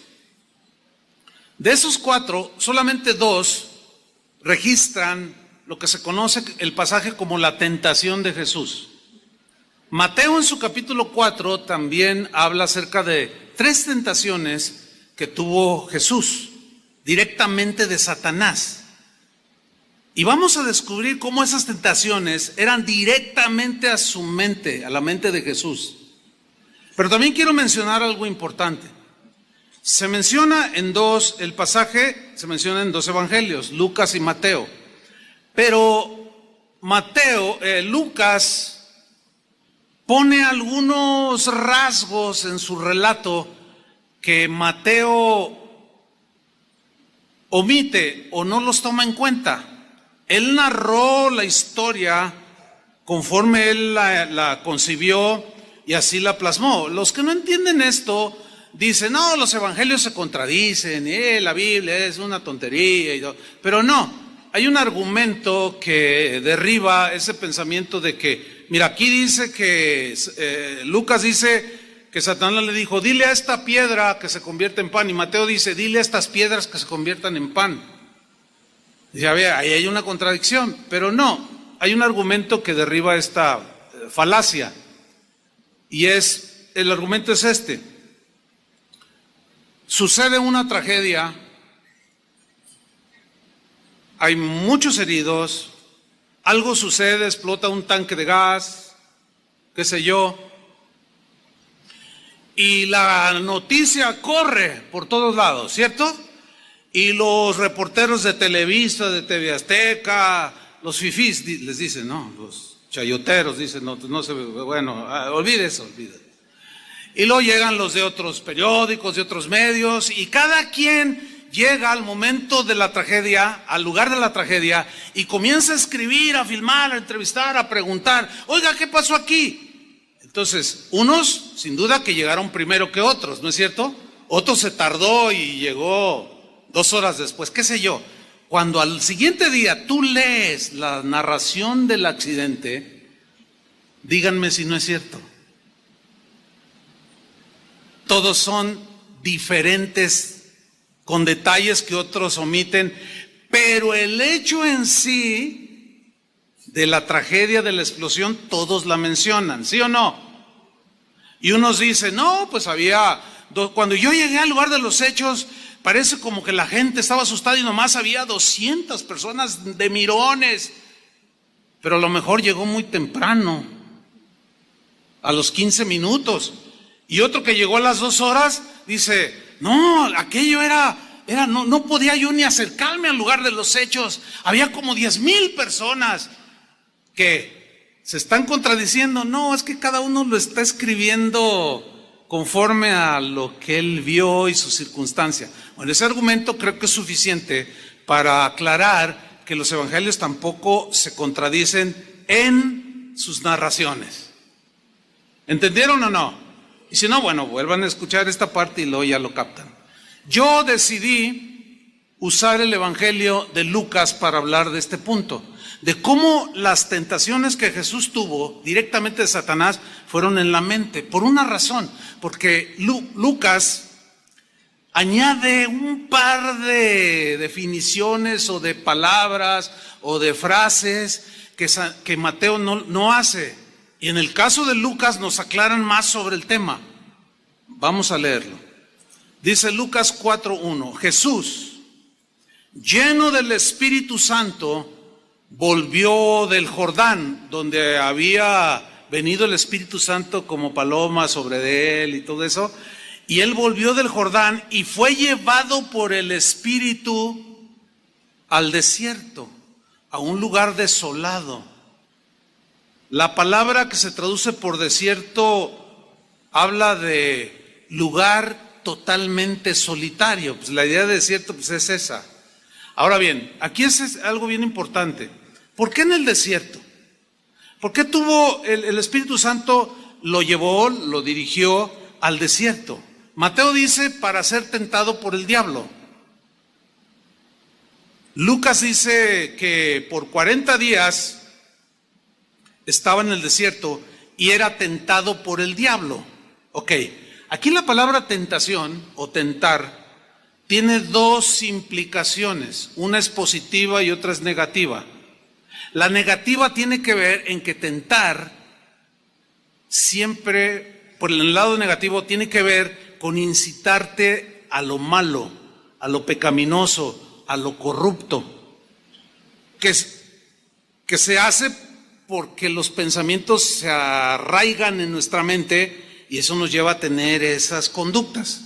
De esos 4, solamente 2 registran lo que se conoce el pasaje como la tentación de Jesús. Mateo en su capítulo 4 también habla acerca de 3 tentaciones que tuvo Jesús, directamente de Satanás. Y vamos a descubrir cómo esas tentaciones eran directamente a su mente, a la mente de Jesús. Pero también quiero mencionar algo importante. Se menciona el pasaje se menciona en 2 evangelios, Lucas y Mateo. Pero Lucas pone algunos rasgos en su relato que Mateo omite o no los toma en cuenta. Él narró la historia conforme él la concibió y así la plasmó. Los que no entienden esto dicen, no, los evangelios se contradicen, la Biblia es una tontería y todo. Pero no, hay un argumento que derriba ese pensamiento de que, mira, aquí dice que Lucas dice que Satanás le dijo, dile a esta piedra que se convierta en pan, y Mateo dice, dile a estas piedras que se conviertan en pan. Ya ve, ahí hay una contradicción, pero no, hay un argumento que derriba esta falacia, y el argumento es este. Sucede una tragedia, hay muchos heridos, algo sucede, explota un tanque de gas, qué sé yo, y la noticia corre por todos lados, ¿cierto? Y los reporteros de Televisa, de TV Azteca, los fifís les dicen, no, los chayoteros dicen, no se, bueno, olvide eso, olvide. Y luego llegan los de otros periódicos, de otros medios, y cada quien llega al momento de la tragedia, al lugar de la tragedia, y comienza a escribir, a filmar, a entrevistar, a preguntar, oiga, ¿qué pasó aquí? Entonces, unos, sin duda que llegaron primero que otros, ¿no es cierto? Otro se tardó y llegó 2 horas después, qué sé yo. Cuando al siguiente día tú lees la narración del accidente, díganme si no es cierto. Todos son diferentes, con detalles que otros omiten, pero el hecho en sí de la tragedia, de la explosión, todos la mencionan, ¿sí o no? Y unos dicen, no, pues cuando yo llegué al lugar de los hechos, parece como que la gente estaba asustada y nomás había 200 personas de mirones, pero a lo mejor llegó muy temprano, a los 15 minutos, y otro que llegó a las 2 horas, dice, no, aquello no podía yo ni acercarme al lugar de los hechos, había como 10,000 personas, que se están contradiciendo. No, es que cada uno lo está escribiendo conforme a lo que él vio y su circunstancia. Bueno, ese argumento creo que es suficiente para aclarar que los evangelios tampoco se contradicen en sus narraciones. ¿Entendieron o no? Y si no, bueno, vuelvan a escuchar esta parte y luego ya lo captan. Yo decidí usar el evangelio de Lucas para hablar de este punto. de cómo las tentaciones que Jesús tuvo directamente de Satanás fueron en la mente, por una razón, porque Lucas añade un par de definiciones o de palabras o de frases que Mateo no hace. Y en el caso de Lucas nos aclaran más sobre el tema. Vamos a leerlo. Dice Lucas 4:1, Jesús, lleno del Espíritu Santo, volvió del Jordán, donde había venido el Espíritu Santo como paloma sobre él y todo eso, y él volvió del Jordán y fue llevado por el Espíritu al desierto, a un lugar desolado. La palabra que se traduce por desierto habla de lugar totalmente solitario. Pues la idea de desierto pues es esa. Ahora bien, aquí es algo bien importante. ¿Por qué en el desierto? ¿Por qué tuvo el Espíritu Santo, lo llevó, lo dirigió al desierto? Mateo dice para ser tentado por el diablo. Lucas dice que por 40 días estaba en el desierto y era tentado por el diablo. Ok, aquí la palabra tentación o tentar tiene dos implicaciones. Una es positiva y otra es negativa. La negativa tiene que ver en que tentar siempre, por el lado negativo, tiene que ver con incitarte a lo malo, a lo pecaminoso, a lo corrupto, que se hace porque los pensamientos se arraigan en nuestra mente y eso nos lleva a tener esas conductas.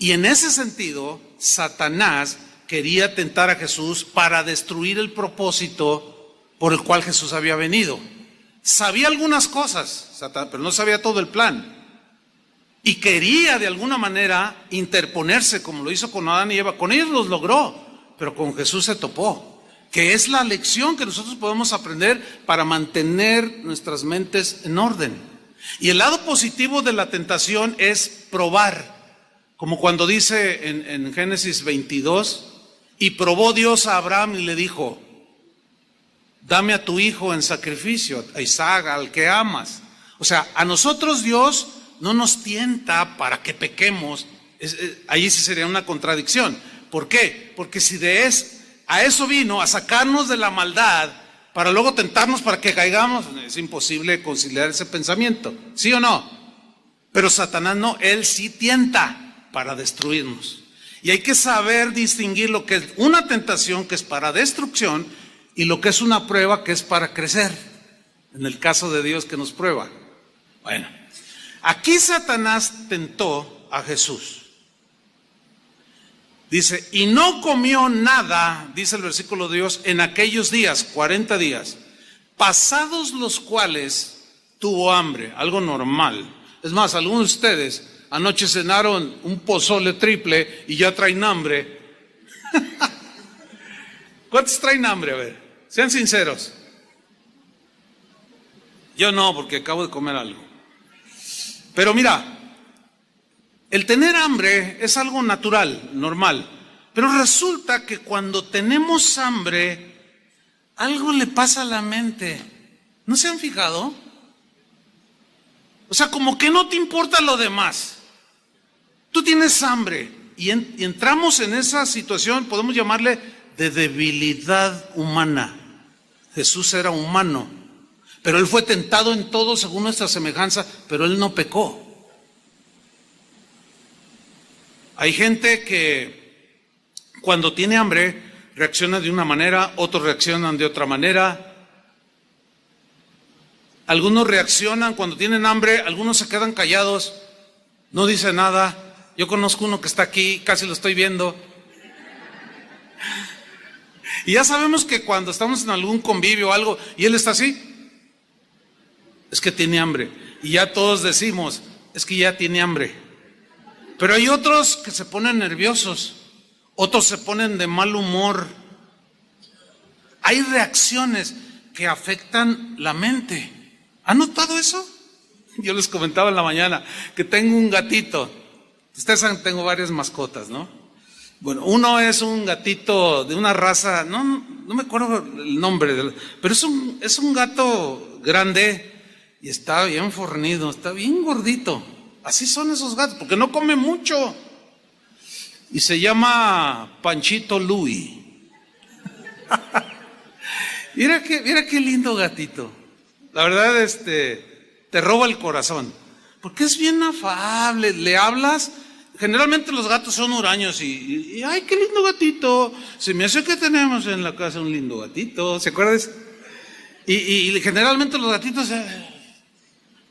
Y en ese sentido, Satanás quería tentar a Jesús para destruir el propósito por el cual Jesús había venido. Sabía algunas cosas, Satanás, pero no sabía todo el plan. Y quería de alguna manera interponerse, como lo hizo con Adán y Eva. Con ellos los logró, pero con Jesús se topó. Que es la lección que nosotros podemos aprender para mantener nuestras mentes en orden. Y el lado positivo de la tentación es probar. Como cuando dice en Génesis 22, y probó Dios a Abraham y le dijo, dame a tu hijo en sacrificio, a Isaac, al que amas. O sea, a nosotros Dios no nos tienta para que pequemos. Ahí sí sería una contradicción. ¿Por qué? Porque si a eso vino, a sacarnos de la maldad, para luego tentarnos para que caigamos, es imposible conciliar ese pensamiento. ¿Sí o no? Pero Satanás no, él sí tienta para destruirnos. Y hay que saber distinguir lo que es una tentación, que es para destrucción, y lo que es una prueba, que es para crecer. En el caso de Dios que nos prueba. Bueno, aquí Satanás tentó a Jesús. Dice, y no comió nada, dice el versículo de Dios, en aquellos días, 40 días, pasados los cuales tuvo hambre, algo normal. Es más, algunos de ustedes anoche cenaron un pozole triple y ya traen hambre. ¿Cuántos traen hambre? A ver, sean sinceros. Yo no, porque acabo de comer algo. Pero mira, el tener hambre es algo natural, normal. Pero resulta que cuando tenemos hambre, algo le pasa a la mente. ¿No se han fijado? O sea, como que no te importa lo demás. Tú tienes hambre y entramos en esa situación, podemos llamarle de debilidad humana. Jesús era humano, pero él fue tentado en todo según nuestra semejanza, pero él no pecó. Hay gente que cuando tiene hambre reacciona de una manera, otros reaccionan de otra manera. Algunos reaccionan cuando tienen hambre, algunos se quedan callados, no dicen nada. Yo conozco uno que está aquí, casi lo estoy viendo. Y ya sabemos que cuando estamos en algún convivio o algo, y él está así, es que tiene hambre. Y ya todos decimos, es que ya tiene hambre. Pero hay otros que se ponen nerviosos, otros se ponen de mal humor. Hay reacciones que afectan la mente. ¿Han notado eso? Yo les comentaba en la mañana que tengo un gatito. Ustedes saben, tengo varias mascotas, ¿no? Bueno, uno es un gatito de una raza, no me acuerdo el nombre, pero es un gato grande y está bien fornido, está bien gordito. Así son esos gatos, porque no come mucho. Y se llama Panchito Louis. Mira qué lindo gatito. La verdad, te roba el corazón. Porque es bien afable, le hablas. Generalmente los gatos son huraños y ¡ay, qué lindo gatito! Se me hace que tenemos en la casa un lindo gatito, ¿se acuerdan? Y generalmente los gatitos...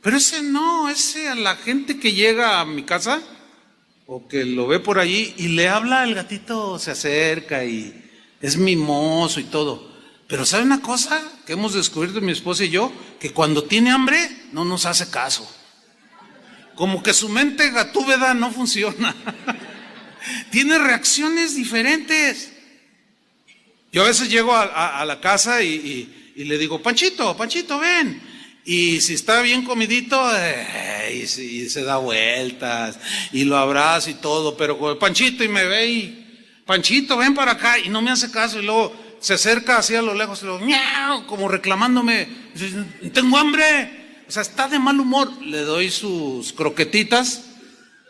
Pero ese no, ese a la gente que llega a mi casa o que lo ve por allí y le habla, el gatito se acerca y es mimoso y todo. Pero ¿sabe una cosa que hemos descubierto mi esposa y yo? Que cuando tiene hambre no nos hace caso. Como que su mente gatúbeda no funciona. Tiene reacciones diferentes. Yo a veces llego a la casa y le digo, Panchito, ven. Y si está bien comidito, y se da vueltas y lo abrazo y todo. Pero con el Panchito y me ve y, Panchito, ven para acá, y no me hace caso. Y luego se acerca así a lo lejos y luego, miau, como reclamándome, tengo hambre. O sea, está de mal humor. Le doy sus croquetitas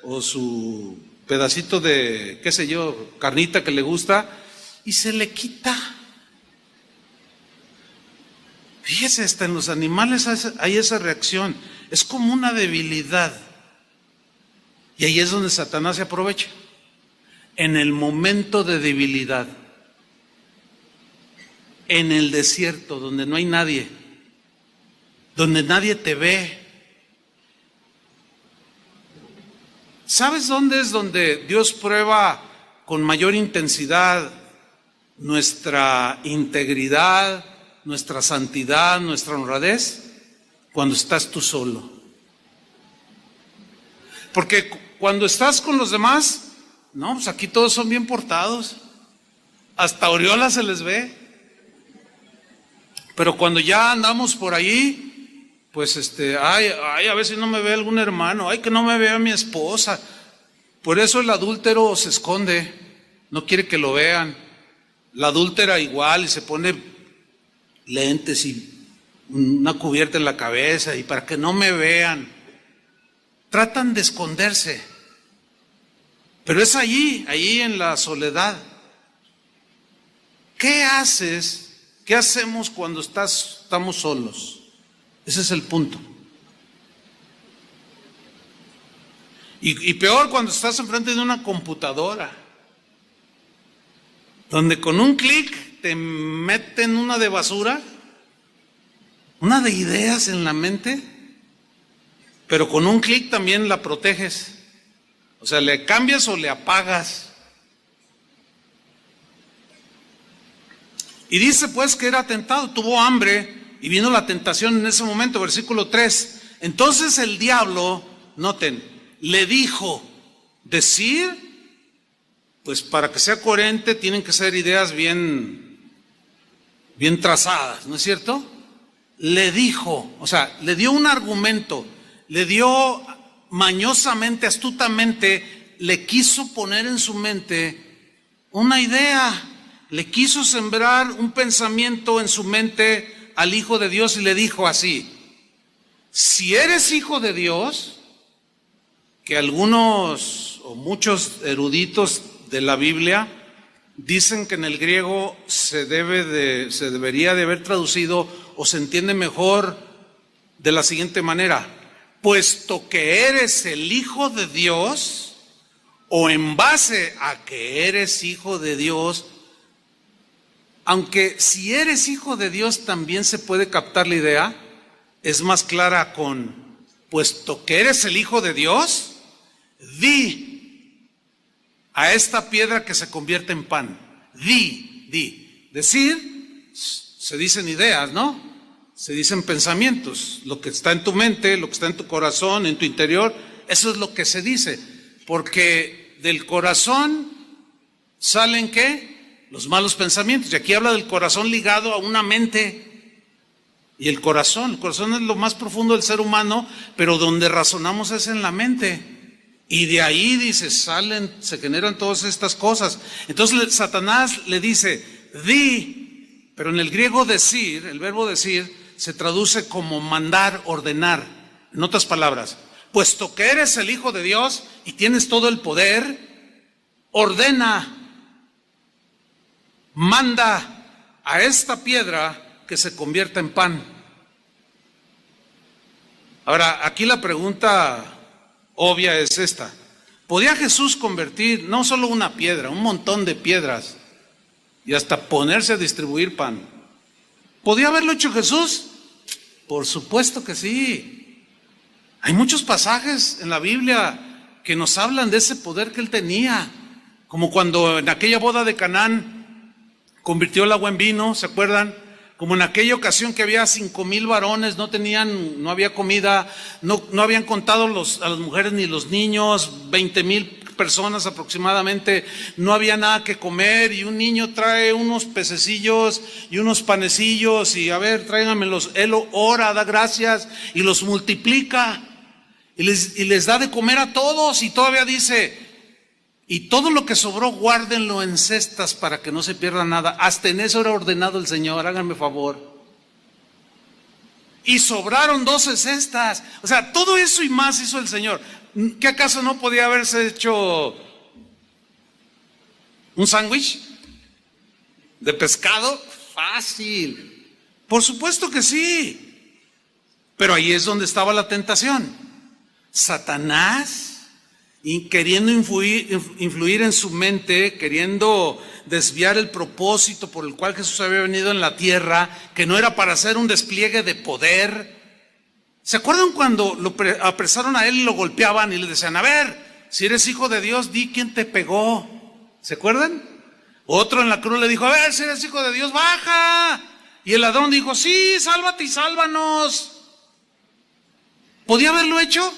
o su pedacito de, qué sé yo, carnita que le gusta y se le quita. Fíjese, hasta en los animales hay esa reacción. Es como una debilidad. Y ahí es donde Satanás se aprovecha. En el momento de debilidad. En el desierto, donde no hay nadie. Donde nadie te ve. ¿Sabes dónde es donde Dios prueba con mayor intensidad nuestra integridad, nuestra santidad, nuestra honradez? Cuando estás tú solo. Porque cuando estás con los demás, no, pues aquí todos son bien portados. Hasta aureola se les ve. Pero cuando ya andamos por ahí, pues ay, a ver si no me ve algún hermano, ay, que no me vea mi esposa. Por eso el adúltero se esconde, no quiere que lo vean. La adúltera igual, y se pone lentes y una cubierta en la cabeza, y para que no me vean. Tratan de esconderse. Pero es allí en la soledad. ¿Qué haces? ¿Qué hacemos cuando estamos solos? Ese es el punto. Y peor cuando estás enfrente de una computadora, donde con un clic te meten una de basura, una de ideas en la mente, pero con un clic también la proteges. O sea, le cambias o le apagas. Y dice pues que era tentado, tuvo hambre y vino la tentación en ese momento, versículo 3. Entonces el diablo, noten, le dijo, decir, pues para que sea coherente tienen que ser ideas bien trazadas, ¿no es cierto? Le dijo, o sea, le dio un argumento, le dio mañosamente, astutamente, le quiso poner en su mente una idea. Le quiso sembrar un pensamiento en su mente al Hijo de Dios y le dijo así: si eres hijo de Dios, que algunos o muchos eruditos de la Biblia dicen que en el griego se debería de haber traducido o se entiende mejor de la siguiente manera: puesto que eres el Hijo de Dios, o en base a que eres hijo de Dios. Aunque si eres hijo de Dios también se puede captar la idea, es más clara con, puesto que eres el Hijo de Dios, di a esta piedra que se convierte en pan. Di. Decir, se dicen ideas, ¿no? Se dicen pensamientos, lo que está en tu mente, lo que está en tu corazón, en tu interior, eso es lo que se dice. Porque del corazón salen, ¿qué? Los malos pensamientos. Y aquí habla del corazón ligado a una mente. Y el corazón es lo más profundo del ser humano, pero donde razonamos es en la mente. Y de ahí, dice, se generan todas estas cosas. Entonces Satanás le dice, di, pero en el griego decir, el verbo decir, se traduce como mandar, ordenar. En otras palabras, puesto que eres el Hijo de Dios y tienes todo el poder, ordena, manda a esta piedra que se convierta en pan. Ahora, aquí la pregunta obvia es esta: ¿podía Jesús convertir no solo una piedra, un montón de piedras y hasta ponerse a distribuir pan? ¿Podía haberlo hecho Jesús? Por supuesto que sí. Hay muchos pasajes en la Biblia que nos hablan de ese poder que él tenía, como cuando en aquella boda de Canaán convirtió el agua en vino, ¿se acuerdan? Como en aquella ocasión que había 5,000 varones, no había comida, no habían contado a las mujeres ni los niños, 20,000 personas aproximadamente, no había nada que comer, y un niño trae unos pececillos y unos panecillos, y a ver, tráiganmelos. Él ora, da gracias y los multiplica y les da de comer a todos, y todavía dice, y todo lo que sobró guárdenlo en cestas para que no se pierda nada. Hasta en eso era ordenado el Señor, háganme favor. Y sobraron 12 cestas. O sea, todo eso y más hizo el Señor. ¿Qué acaso no podía haberse hecho un sándwich de pescado? Fácil. Por supuesto que sí. Pero ahí es donde estaba la tentación. Satanás, queriendo influir en su mente, queriendo desviar el propósito por el cual Jesús había venido en la tierra, que no era para hacer un despliegue de poder. ¿Se acuerdan cuando lo apresaron a él y lo golpeaban y le decían, a ver, si eres hijo de Dios, di quién te pegó? ¿Se acuerdan? Otro en la cruz le dijo, a ver, si eres hijo de Dios, baja. Y el ladrón dijo, sí, sálvate y sálvanos. ¿Podía haberlo hecho?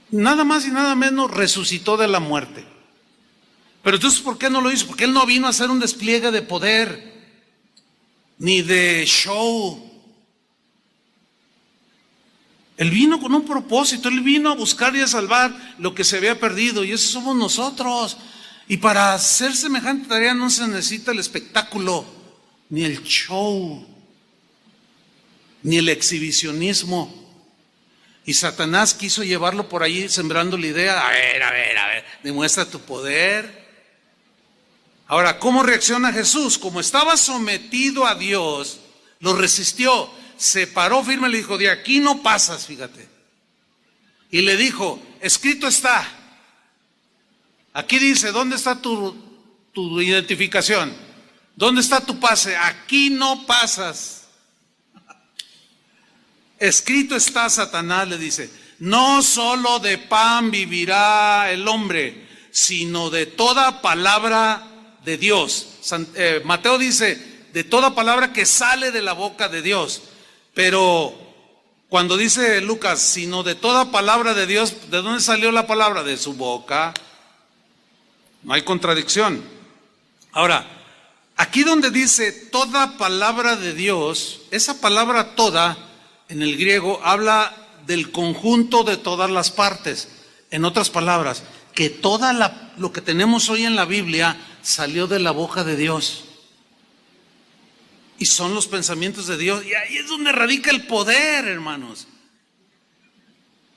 Nada más y nada menos resucitó de la muerte. Pero entonces, ¿por qué no lo hizo? Porque él no vino a hacer un despliegue de poder, ni de show. Él vino con un propósito, él vino a buscar y a salvar lo que se había perdido, y eso somos nosotros. Y para hacer semejante tarea no se necesita el espectáculo, ni el show, ni el exhibicionismo. Y Satanás quiso llevarlo por ahí sembrando la idea, a ver, demuestra tu poder. Ahora, ¿cómo reacciona Jesús? Como estaba sometido a Dios, lo resistió, se paró firme y le dijo, de aquí no pasas, fíjate. Y le dijo, escrito está. Aquí dice, ¿dónde está tu identificación? ¿Dónde está tu pase? Aquí no pasas. Escrito está, Satanás le dice, no solo de pan vivirá el hombre, sino de toda palabra de Dios. Mateo dice, de toda palabra que sale de la boca de Dios. Pero cuando dice Lucas, sino de toda palabra de Dios, ¿de dónde salió la palabra? De su boca. No hay contradicción. Ahora, aquí donde dice toda palabra de Dios, esa palabra toda, en el griego, habla del conjunto de todas las partes. En otras palabras, que lo que tenemos hoy en la Biblia salió de la boca de Dios. Y son los pensamientos de Dios. Y ahí es donde radica el poder, hermanos.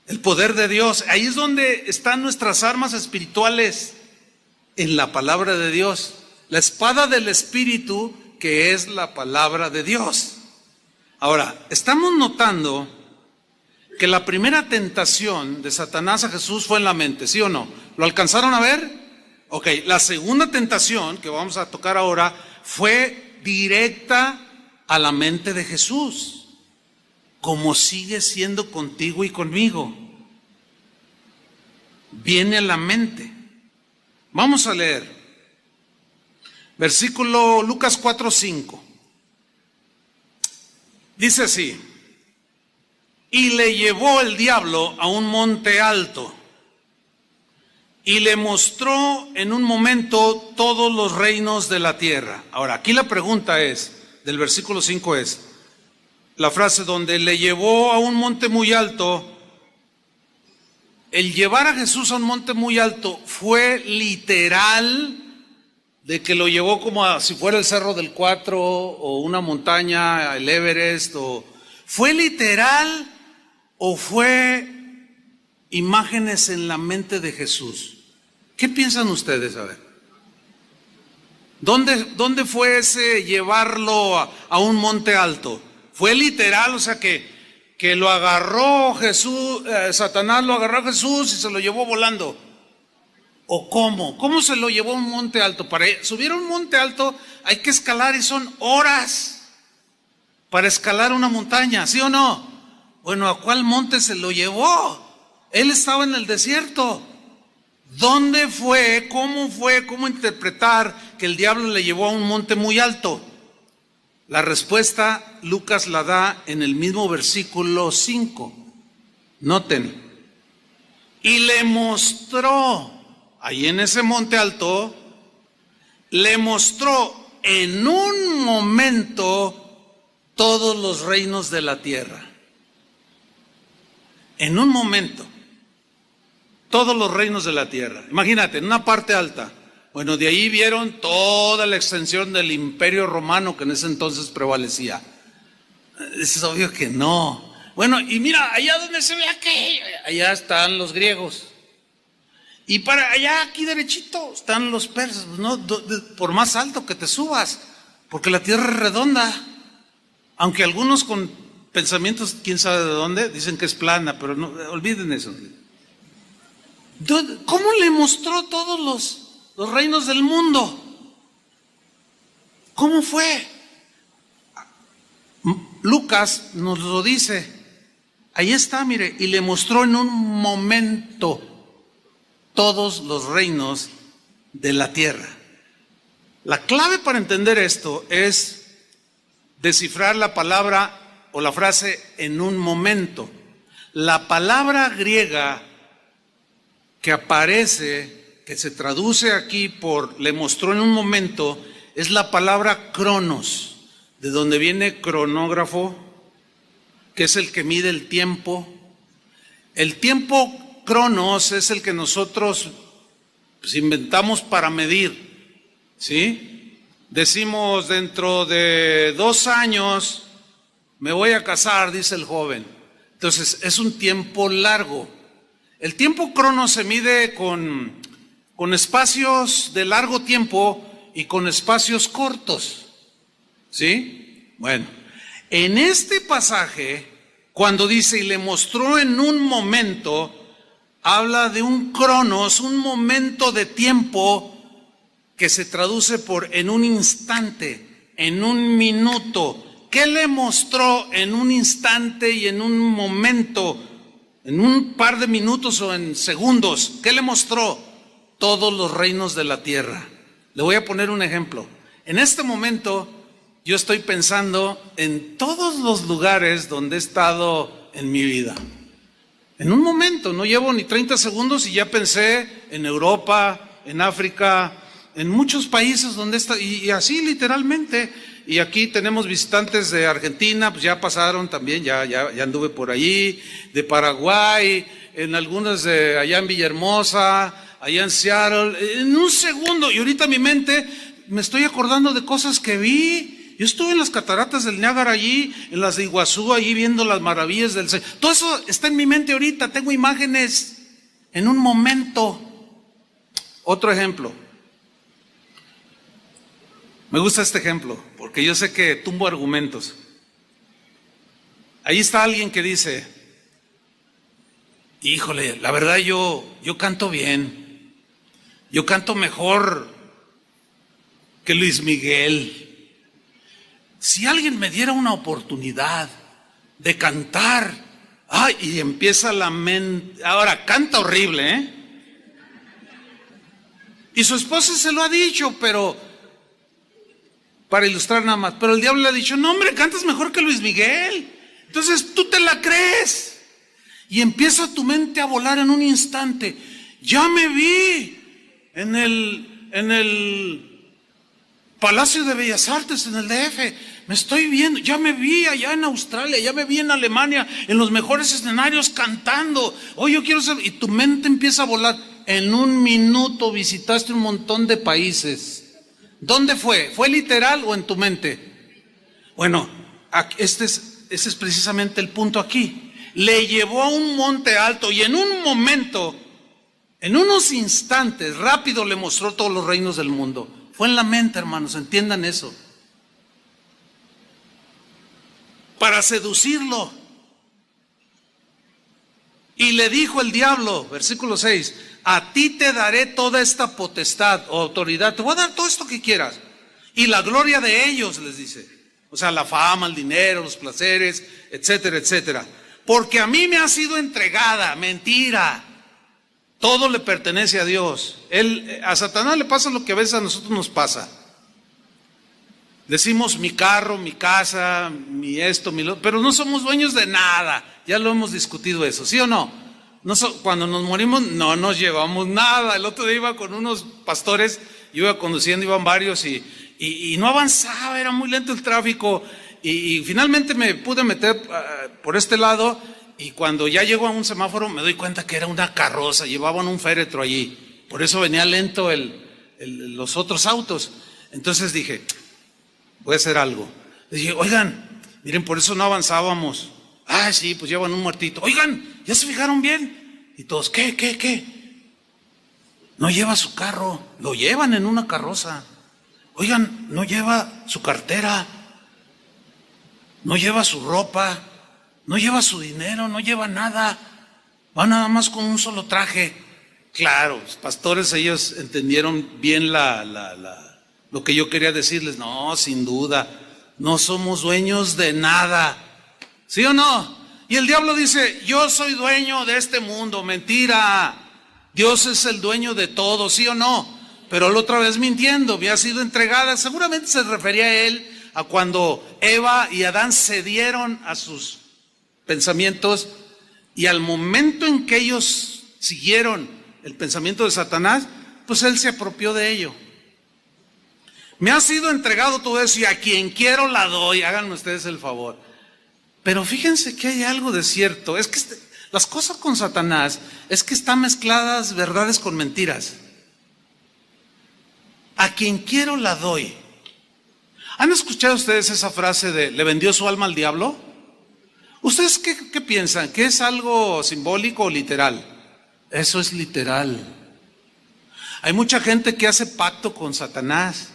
El poder de Dios. Ahí es donde están nuestras armas espirituales. En la palabra de Dios. La espada del Espíritu, que es la palabra de Dios. Ahora, estamos notando que la primera tentación de Satanás a Jesús fue en la mente, ¿sí o no? ¿Lo alcanzaron a ver? Ok, la segunda tentación que vamos a tocar ahora fue directa a la mente de Jesús, como sigue siendo contigo y conmigo. Viene a la mente. Vamos a leer. Versículo Lucas 4:5. Dice así, y le llevó el diablo a un monte alto y le mostró en un momento todos los reinos de la tierra. Ahora, aquí la pregunta es, del versículo 5 es, la frase donde le llevó a un monte muy alto el llevar a Jesús a un monte muy alto fue literal, de que lo llevó como si fuera el Cerro del Cuatro o una montaña, el Everest, o fue literal o fue imágenes en la mente de Jesús? ¿Qué piensan ustedes? A ver, ¿dónde fue ese llevarlo a un monte alto? ¿Fue literal, o sea que lo agarró Jesús, Satanás lo agarró a Jesús y se lo llevó volando? ¿O cómo? ¿Cómo se lo llevó a un monte alto? Para subir a un monte alto hay que escalar y son horas para escalar una montaña, ¿sí o no? Bueno, ¿a cuál monte se lo llevó? Él estaba en el desierto. ¿Dónde fue? ¿Cómo interpretar que el diablo le llevó a un monte muy alto? La respuesta Lucas la da en el mismo versículo 5. Noten. Y le mostró, ahí en ese monte alto, le mostró en un momento todos los reinos de la tierra. En un momento, todos los reinos de la tierra. Imagínate, en una parte alta. Bueno, de ahí vieron toda la extensión del imperio romano que en ese entonces prevalecía. Es obvio que no. Bueno, y mira, allá donde se ve aquello, allá están los griegos. Y para allá, aquí derechito, están los persas, ¿no? Por más alto que te subas, porque la tierra es redonda. Aunque algunos con pensamientos, quién sabe de dónde, dicen que es plana, pero no, olviden eso. ¿Cómo le mostró todos los reinos del mundo? ¿Cómo fue? Lucas nos lo dice. Ahí está, mire, y le mostró en un momento todos los reinos de la tierra. La clave para entender esto es descifrar la palabra o la frase en un momento. La palabra griega que aparece, que se traduce aquí por le mostró en un momento, es la palabra cronos, de donde viene cronógrafo, que es el que mide el tiempo. El tiempo cronos es el que nosotros inventamos para medir, ¿sí? Decimos, dentro de 2 años me voy a casar, dice el joven. Entonces es un tiempo largo. El tiempo cronos se mide con espacios de largo tiempo y con espacios cortos, ¿sí? Bueno, en este pasaje, cuando dice y le mostró en un momento, habla de un cronos, un momento de tiempo que se traduce por en un instante, en un minuto. ¿Qué le mostró en un instante y en un momento? En un par de minutos o en segundos. ¿Qué le mostró? Todos los reinos de la tierra. Le voy a poner un ejemplo. En este momento yo estoy pensando en todos los lugares donde he estado en mi vida. En un momento, no llevo ni 30 segundos y ya pensé en Europa, en África, en muchos países donde está, y así literalmente. Y aquí tenemos visitantes de Argentina, pues ya pasaron también, ya anduve por allí, de Paraguay, en algunas de allá en Villahermosa, allá en Seattle, en un segundo. Y ahorita mi mente, me estoy acordando de cosas que vi. Yo estuve en las cataratas del Niágara allí, en las de Iguazú, allí viendo las maravillas del Señor. Todo eso está en mi mente ahorita, tengo imágenes en un momento. Otro ejemplo. Me gusta este ejemplo, porque yo sé que tumbo argumentos. Ahí está alguien que dice, híjole, la verdad yo canto bien, yo canto mejor que Luis Miguel. Si alguien me diera una oportunidad de cantar, y empieza la mente, ahora canta horrible, ¿eh? Y su esposa se lo ha dicho, pero para ilustrar nada más, pero el diablo le ha dicho, no hombre, cantas mejor que Luis Miguel. Entonces tú te la crees y empieza tu mente a volar en un instante. Ya me vi en el Palacio de Bellas Artes en el DF. Me estoy viendo, ya me vi allá en Australia, ya me vi en Alemania, en los mejores escenarios cantando. Oye, yo quiero ser. Y tu mente empieza a volar. En un minuto visitaste un montón de países. ¿Dónde fue? ¿Fue literal o en tu mente? Bueno, ese es precisamente el punto aquí. Le llevó a un monte alto y en un momento, en unos instantes, rápido le mostró todos los reinos del mundo. Fue en la mente, hermanos, entiendan eso. Para seducirlo. Y le dijo el diablo, versículo 6, a ti te daré toda esta potestad o autoridad, te voy a dar todo esto que quieras. Y la gloria de ellos, les dice. O sea, la fama, el dinero, los placeres, etcétera, etcétera. Porque a mí me ha sido entregada, mentira. Todo le pertenece a Dios. A Satanás le pasa lo que a veces a nosotros nos pasa. Decimos mi carro, mi casa, mi esto, mi lo, pero no somos dueños de nada. Ya lo hemos discutido eso, ¿sí o no? Cuando nos morimos no nos llevamos nada. El otro día iba con unos pastores, yo iba conduciendo, iban varios y no avanzaba, era muy lento el tráfico y finalmente me pude meter por este lado y cuando ya llego a un semáforo me doy cuenta que era una carroza, llevaban un féretro allí, por eso venía lento los otros autos. Entonces dije, voy a hacer algo. Dije, oigan, miren, por eso no avanzábamos. Ah, sí, pues llevan un muertito. Oigan, ¿ya se fijaron bien? Y todos, ¿qué? No lleva su carro, lo llevan en una carroza. Oigan, no lleva su cartera, no lleva su ropa, no lleva su dinero, no lleva nada. Va nada más con un solo traje. Claro, los pastores, ellos entendieron bien lo que yo quería decirles. No, sin duda, no somos dueños de nada. ¿Sí o no? Y el diablo dice, yo soy dueño de este mundo. Mentira. Dios es el dueño de todo, ¿sí o no? Pero la otra vez mintiendo, había sido entregada. Seguramente se refería a él, a cuando Eva y Adán cedieron a sus pensamientos y al momento en que ellos siguieron el pensamiento de Satanás, pues él se apropió de ello. Me ha sido entregado todo eso y a quien quiero la doy. Háganme ustedes el favor. Pero fíjense que hay algo de cierto. Es que las cosas con Satanás es que están mezcladas verdades con mentiras. A quien quiero la doy. ¿Han escuchado ustedes esa frase de le vendió su alma al diablo? ¿Ustedes qué piensan? ¿Que es algo simbólico o literal? Eso es literal. Hay mucha gente que hace pacto con Satanás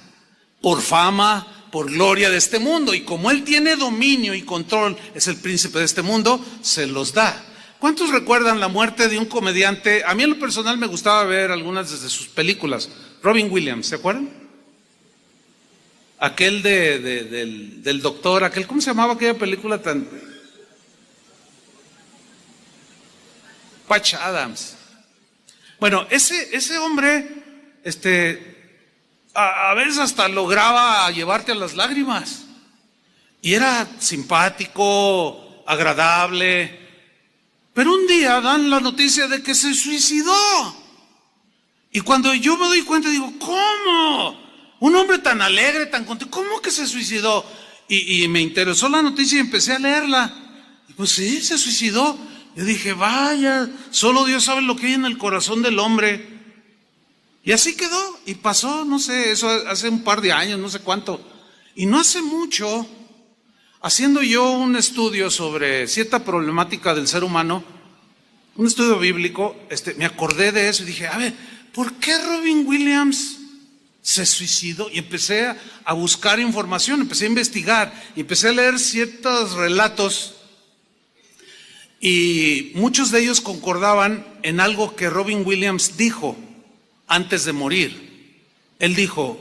por fama, por gloria de este mundo, y como él tiene dominio y control, es el príncipe de este mundo, se los da. ¿Cuántos recuerdan la muerte de un comediante? A mí en lo personal me gustaba ver algunas de sus películas. Robin Williams, ¿se acuerdan? Aquel del doctor, ¿cómo se llamaba aquella película tan? Patch Adams. Bueno, ese hombre, a veces hasta lograba llevarte a las lágrimas. Y era simpático, agradable. Pero un día dan la noticia de que se suicidó. Y cuando yo me doy cuenta, digo, ¿cómo? Un hombre tan alegre, tan contento, ¿cómo que se suicidó? Y me interesó la noticia y empecé a leerla. Y pues sí, se suicidó. Yo dije, vaya, solo Dios sabe lo que hay en el corazón del hombre. Y así quedó, y pasó, no sé, eso hace un par de años, no sé cuánto. Y no hace mucho, haciendo yo un estudio sobre cierta problemática del ser humano, un estudio bíblico, me acordé de eso y dije, a ver, ¿por qué Robin Williams se suicidó? Y empecé a buscar información, empecé a investigar, y empecé a leer ciertos relatos, y muchos de ellos concordaban en algo que Robin Williams dijo antes de morir. Él dijo,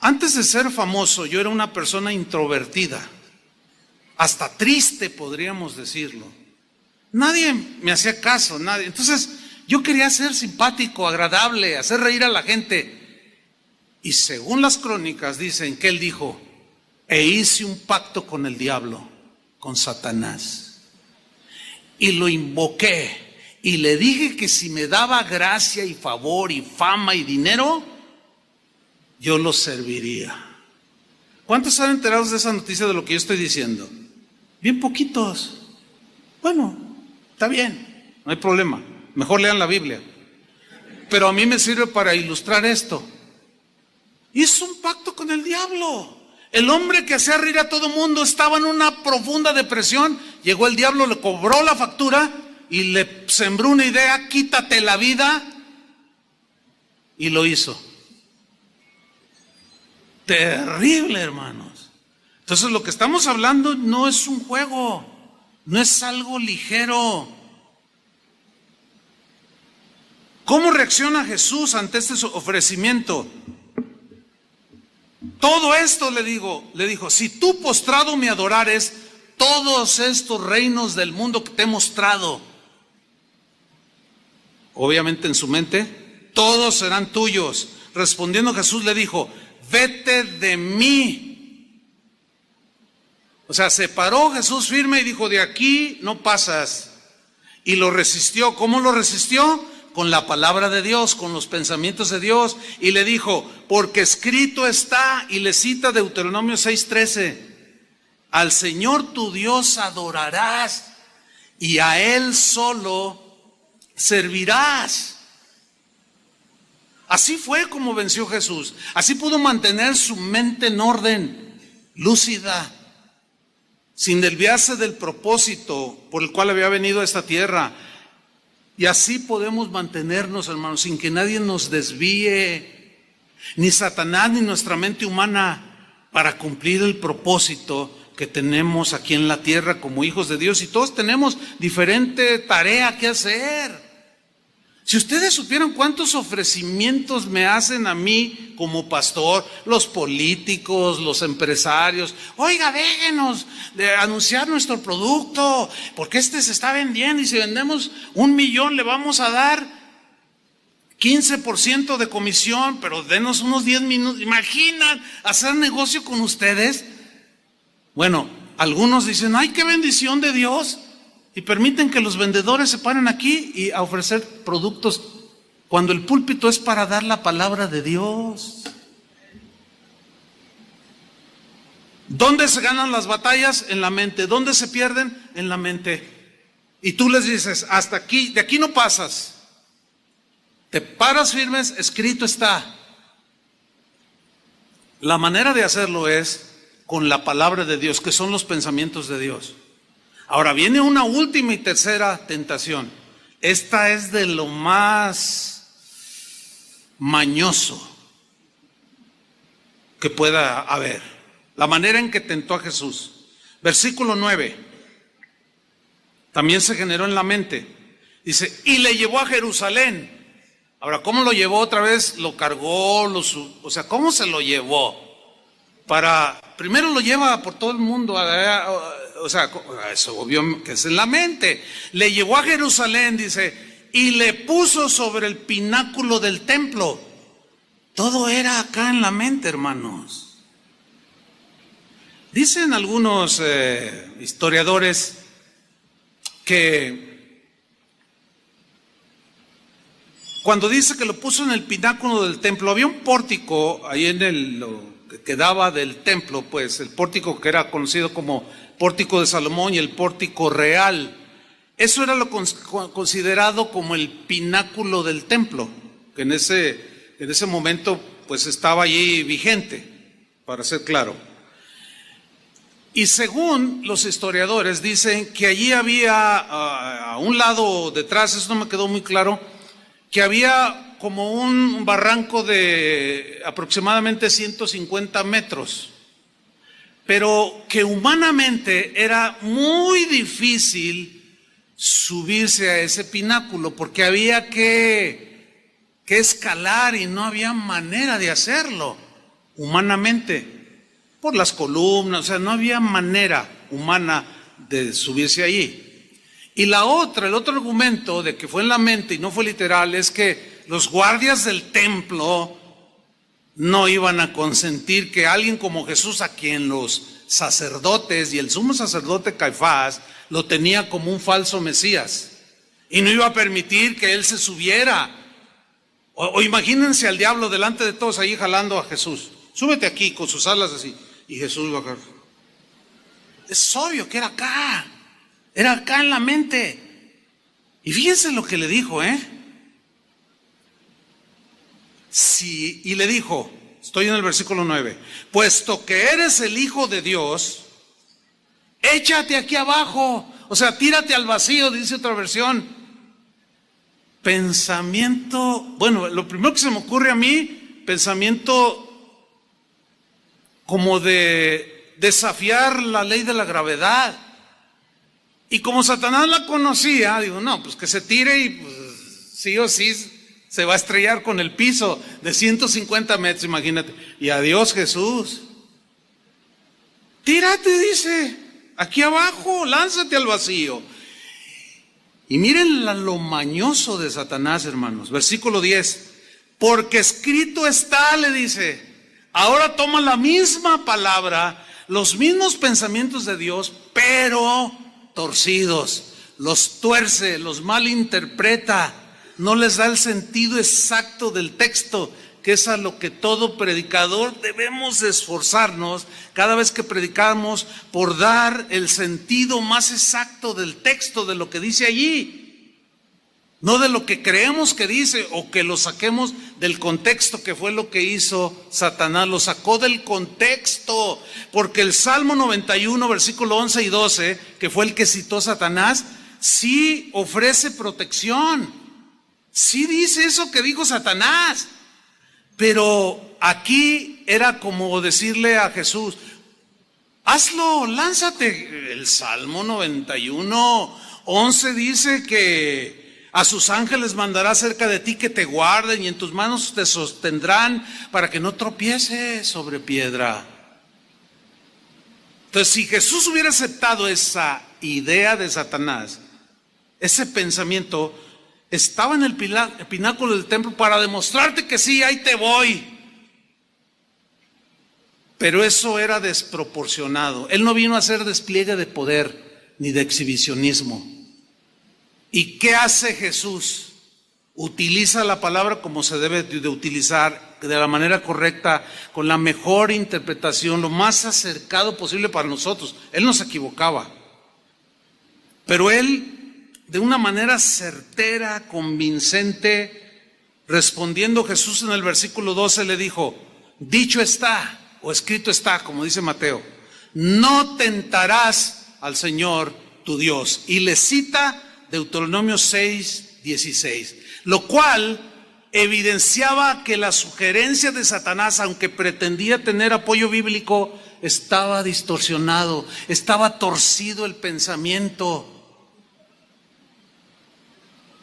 antes de ser famoso yo era una persona introvertida, hasta triste podríamos decirlo. Nadie me hacía caso, nadie. Entonces yo quería ser simpático, agradable, hacer reír a la gente. Y según las crónicas dicen que él dijo, e hice un pacto con el diablo, con Satanás, y lo invoqué. Y le dije que si me daba gracia y favor y fama y dinero, yo los serviría. ¿Cuántos están enterados de esa noticia de lo que yo estoy diciendo? Bien poquitos. Bueno, está bien, no hay problema. Mejor lean la Biblia. Pero a mí me sirve para ilustrar esto. Hizo un pacto con el diablo. El hombre que hacía reír a todo el mundo estaba en una profunda depresión. Llegó el diablo, le cobró la factura y le sembró una idea: quítate la vida. Y lo hizo. Terrible, hermanos. Entonces lo que estamos hablando no es un juego, no es algo ligero. ¿Cómo reacciona Jesús ante este ofrecimiento? Todo esto le dijo: si tú postrado me adorares, todos estos reinos del mundo que te he mostrado, obviamente en su mente, todos serán tuyos. Respondiendo Jesús le dijo: vete de mí. O sea, se paró Jesús firme y dijo: de aquí no pasas. Y lo resistió. ¿Cómo lo resistió? Con la palabra de Dios, con los pensamientos de Dios. Y le dijo: porque escrito está, y le cita Deuteronomio 6:13, al Señor tu Dios adorarás y a Él solo servirás. Así fue como venció Jesús. Así pudo mantener su mente en orden, lúcida, sin desviarse del propósito por el cual había venido a esta tierra. Y así podemos mantenernos, hermanos, sin que nadie nos desvíe, ni Satanás ni nuestra mente humana, para cumplir el propósito que tenemos aquí en la tierra como hijos de Dios. Y todos tenemos diferente tarea que hacer. Si ustedes supieran cuántos ofrecimientos me hacen a mí como pastor, los políticos, los empresarios: oiga, déjenos de anunciar nuestro producto, porque se está vendiendo, y si vendemos 1 millón le vamos a dar 15% de comisión, pero denos unos 10 minutos. ¿Imaginan hacer negocio con ustedes? Bueno, algunos dicen: ay, qué bendición de Dios. Y permiten que los vendedores se paren aquí y a ofrecer productos, cuando el púlpito es para dar la palabra de Dios. ¿Dónde se ganan las batallas? En la mente. ¿Dónde se pierden? En la mente. Y tú les dices: hasta aquí, de aquí no pasas. Te paras firmes, escrito está. La manera de hacerlo es con la palabra de Dios, que son los pensamientos de Dios. Ahora viene una última y tercera tentación. Esta es de lo más mañoso que pueda haber. La manera en que tentó a Jesús. Versículo 9. También se generó en la mente. Dice: y le llevó a Jerusalén. Ahora, ¿cómo lo llevó otra vez? Lo cargó, o sea, ¿cómo se lo llevó? Primero lo lleva por todo el mundo, o sea, eso obvio que es en la mente. Le llevó a Jerusalén, dice, y le puso sobre el pináculo del templo. Todo era acá en la mente, hermanos. Dicen algunos historiadores que cuando dice que lo puso en el pináculo del templo, había un pórtico ahí en lo que quedaba del templo, pues el pórtico que era conocido como pórtico de Salomón y el pórtico real. Eso era lo considerado como el pináculo del templo, que en ese momento pues estaba allí vigente, para ser claro. Y según los historiadores dicen que allí había a un lado detrás, eso no me quedó muy claro, que había como un barranco de aproximadamente 150 metros, pero que humanamente era muy difícil subirse a ese pináculo, porque había que escalar y no había manera de hacerlo humanamente, por las columnas, o sea, no había manera humana de subirse allí. Y el otro argumento de que fue en la mente y no fue literal, es que los guardias del templo no iban a consentir que alguien como Jesús, a quien los sacerdotes y el sumo sacerdote Caifás lo tenía como un falso Mesías, y no iba a permitir que él se subiera O imagínense al diablo delante de todos ahí jalando a Jesús. Súbete aquí con sus alas así. Y Jesús va acá. Es obvio que era acá. Era acá en la mente. Y fíjense lo que le dijo, Sí, y le dijo, estoy en el versículo 9, puesto que eres el Hijo de Dios, échate aquí abajo, o sea, tírate al vacío, dice otra versión. Pensamiento, bueno, lo primero que se me ocurre a mí, pensamiento como de desafiar la ley de la gravedad. Y como Satanás la conocía, digo, no, pues que se tire y pues, sí o sí se va a estrellar con el piso de 150 metros, imagínate. Y adiós Jesús. Tírate, dice, aquí abajo, lánzate al vacío. Y miren lo mañoso de Satanás, hermanos. Versículo 10. Porque escrito está, le dice. Ahora toma la misma palabra, los mismos pensamientos de Dios, pero torcidos. Los tuerce, los malinterpreta. No les da el sentido exacto del texto, que es a lo que todo predicador debemos esforzarnos cada vez que predicamos, por dar el sentido más exacto del texto, de lo que dice allí, no de lo que creemos que dice o que lo saquemos del contexto, que fue lo que hizo Satanás. Lo sacó del contexto, porque el Salmo 91 versículo 11 y 12, que fue el que citó Satanás, sí ofrece protección. Sí dice eso que dijo Satanás, pero aquí era como decirle a Jesús, hazlo, lánzate. El Salmo 91, 11 dice que a sus ángeles mandará cerca de ti que te guarden y en tus manos te sostendrán para que no tropieces sobre piedra. Entonces, si Jesús hubiera aceptado esa idea de Satanás, ese pensamiento, estaba en el pináculo del templo para demostrarte que sí, ahí te voy. Pero eso era desproporcionado. Él no vino a hacer despliegue de poder ni de exhibicionismo. ¿Y qué hace Jesús? Utiliza la palabra como se debe de utilizar, de la manera correcta, con la mejor interpretación, lo más acercado posible para nosotros. Él no se equivocaba. Pero él, de una manera certera, convincente, respondiendo Jesús en el versículo 12 le dijo, dicho está, o escrito está, como dice Mateo, no tentarás al Señor tu Dios. Y le cita Deuteronomio 6, 16, lo cual evidenciaba que la sugerencia de Satanás, aunque pretendía tener apoyo bíblico, estaba distorsionado, estaba torcido el pensamiento.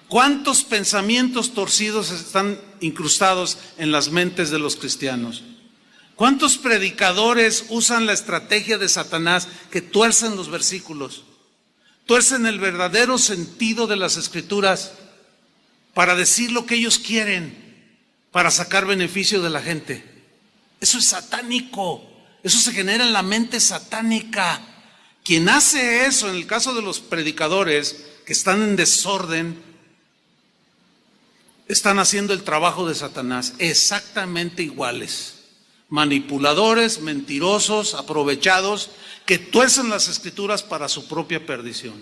¿Cuántos pensamientos torcidos están incrustados en las mentes de los cristianos? ¿Cuántos predicadores usan la estrategia de Satanás que tuercen los versículos? Tuercen el verdadero sentido de las Escrituras para decir lo que ellos quieren, para sacar beneficio de la gente. Eso es satánico, eso se genera en la mente satánica. Quien hace eso, en el caso de los predicadores que están en desorden, están haciendo el trabajo de Satanás, exactamente iguales. Manipuladores, mentirosos, aprovechados, que tuercen las Escrituras para su propia perdición.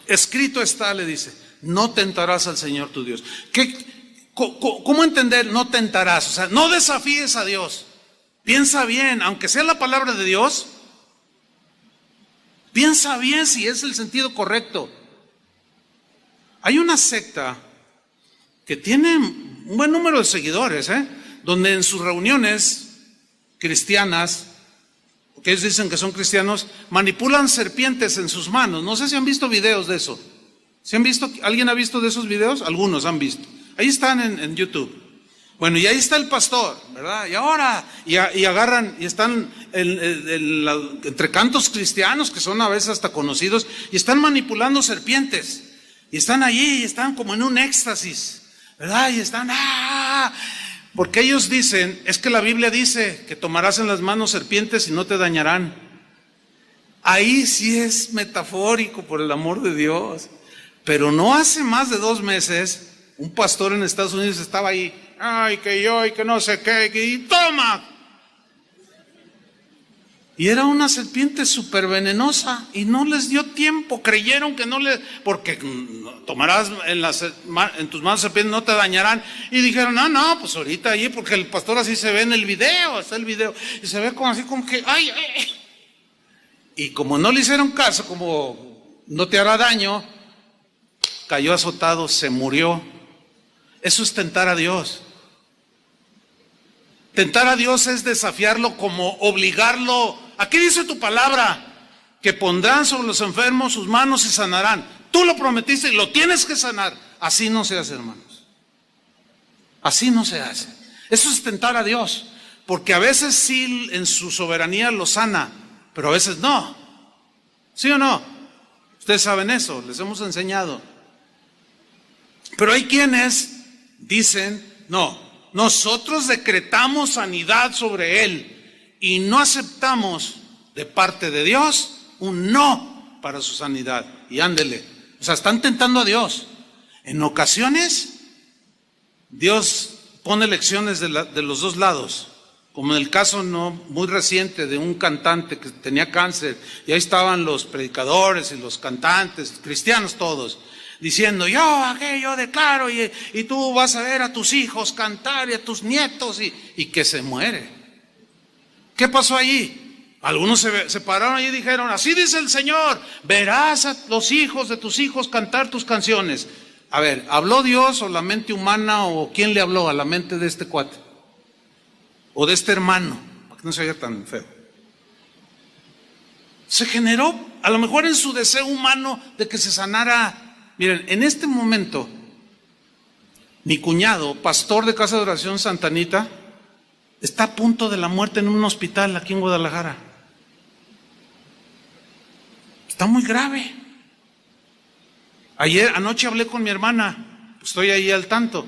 Escrito está, le dice, no tentarás al Señor tu Dios. ¿Cómo entender no tentarás? O sea, no desafíes a Dios. Piensa bien, aunque sea la palabra de Dios, piensa bien si es el sentido correcto. Hay una secta que tiene un buen número de seguidores, donde en sus reuniones cristianas, que ellos dicen que son cristianos, manipulan serpientes en sus manos. No sé si han visto videos de eso. ¿Sí han visto? ¿Alguien ha visto de esos videos? Algunos han visto. Ahí están en YouTube. Bueno, y ahí está el pastor, ¿verdad? Y ahora, y agarran, y están entre cantos cristianos, que son a veces hasta conocidos, y están manipulando serpientes. Y están allí, y están como en un éxtasis, ¿verdad? Y están, porque ellos dicen, es que la Biblia dice que tomarás en las manos serpientes y no te dañarán. Ahí sí es metafórico, por el amor de Dios. Pero no hace más de 2 meses, un pastor en Estados Unidos estaba ahí, ay, que yo, y que no sé qué, y toma. Y era una serpiente súper venenosa y no les dio tiempo, creyeron que no les, porque tomarás en tus manos serpientes, no te dañarán. Y dijeron, no, pues ahorita allí, porque el pastor así se ve en el video, está el video, y se ve como así como que, ay. Y como no le hicieron caso, como no te hará daño, cayó azotado, se murió. Eso es tentar a Dios. Tentar a Dios es desafiarlo, como obligarlo. Aquí dice tu palabra, que pondrán sobre los enfermos sus manos y sanarán. Tú lo prometiste y lo tienes que sanar. Así no se hace, hermanos. Así no se hace. Eso es tentar a Dios, porque a veces sí en su soberanía lo sana, pero a veces no. ¿Sí o no? Ustedes saben eso, les hemos enseñado. Pero hay quienes dicen, no, nosotros decretamos sanidad sobre él y no aceptamos de parte de Dios un no para su sanidad. Y ándele, o sea, están tentando a Dios. En ocasiones, Dios pone lecciones de los dos lados, como en el caso no muy reciente de un cantante que tenía cáncer, y ahí estaban los predicadores y los cantantes, cristianos todos, diciendo, yo declaro, y tú vas a ver a tus hijos cantar y a tus nietos, y que se muere. ¿Qué pasó allí? Algunos se pararon allí y dijeron, así dice el Señor, verás a los hijos de tus hijos cantar tus canciones. A ver, ¿habló Dios o la mente humana, o quién le habló a la mente de este cuate? O de este hermano, para que no se vea tan feo. Se generó, a lo mejor en su deseo humano de que se sanara. Miren, en este momento, mi cuñado, pastor de Casa de Oración Santa Anita, está a punto de la muerte en un hospital aquí en Guadalajara. Está muy grave. Anoche hablé con mi hermana, estoy ahí al tanto.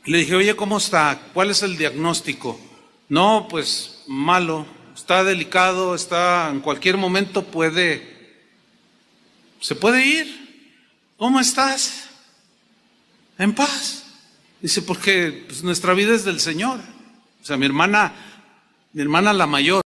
Le dije, oye, ¿cómo está? ¿Cuál es el diagnóstico? No, pues malo, está delicado, en cualquier momento se puede ir. ¿Cómo estás? En paz. Dice, porque pues, nuestra vida es del Señor. O sea, mi hermana la mayor,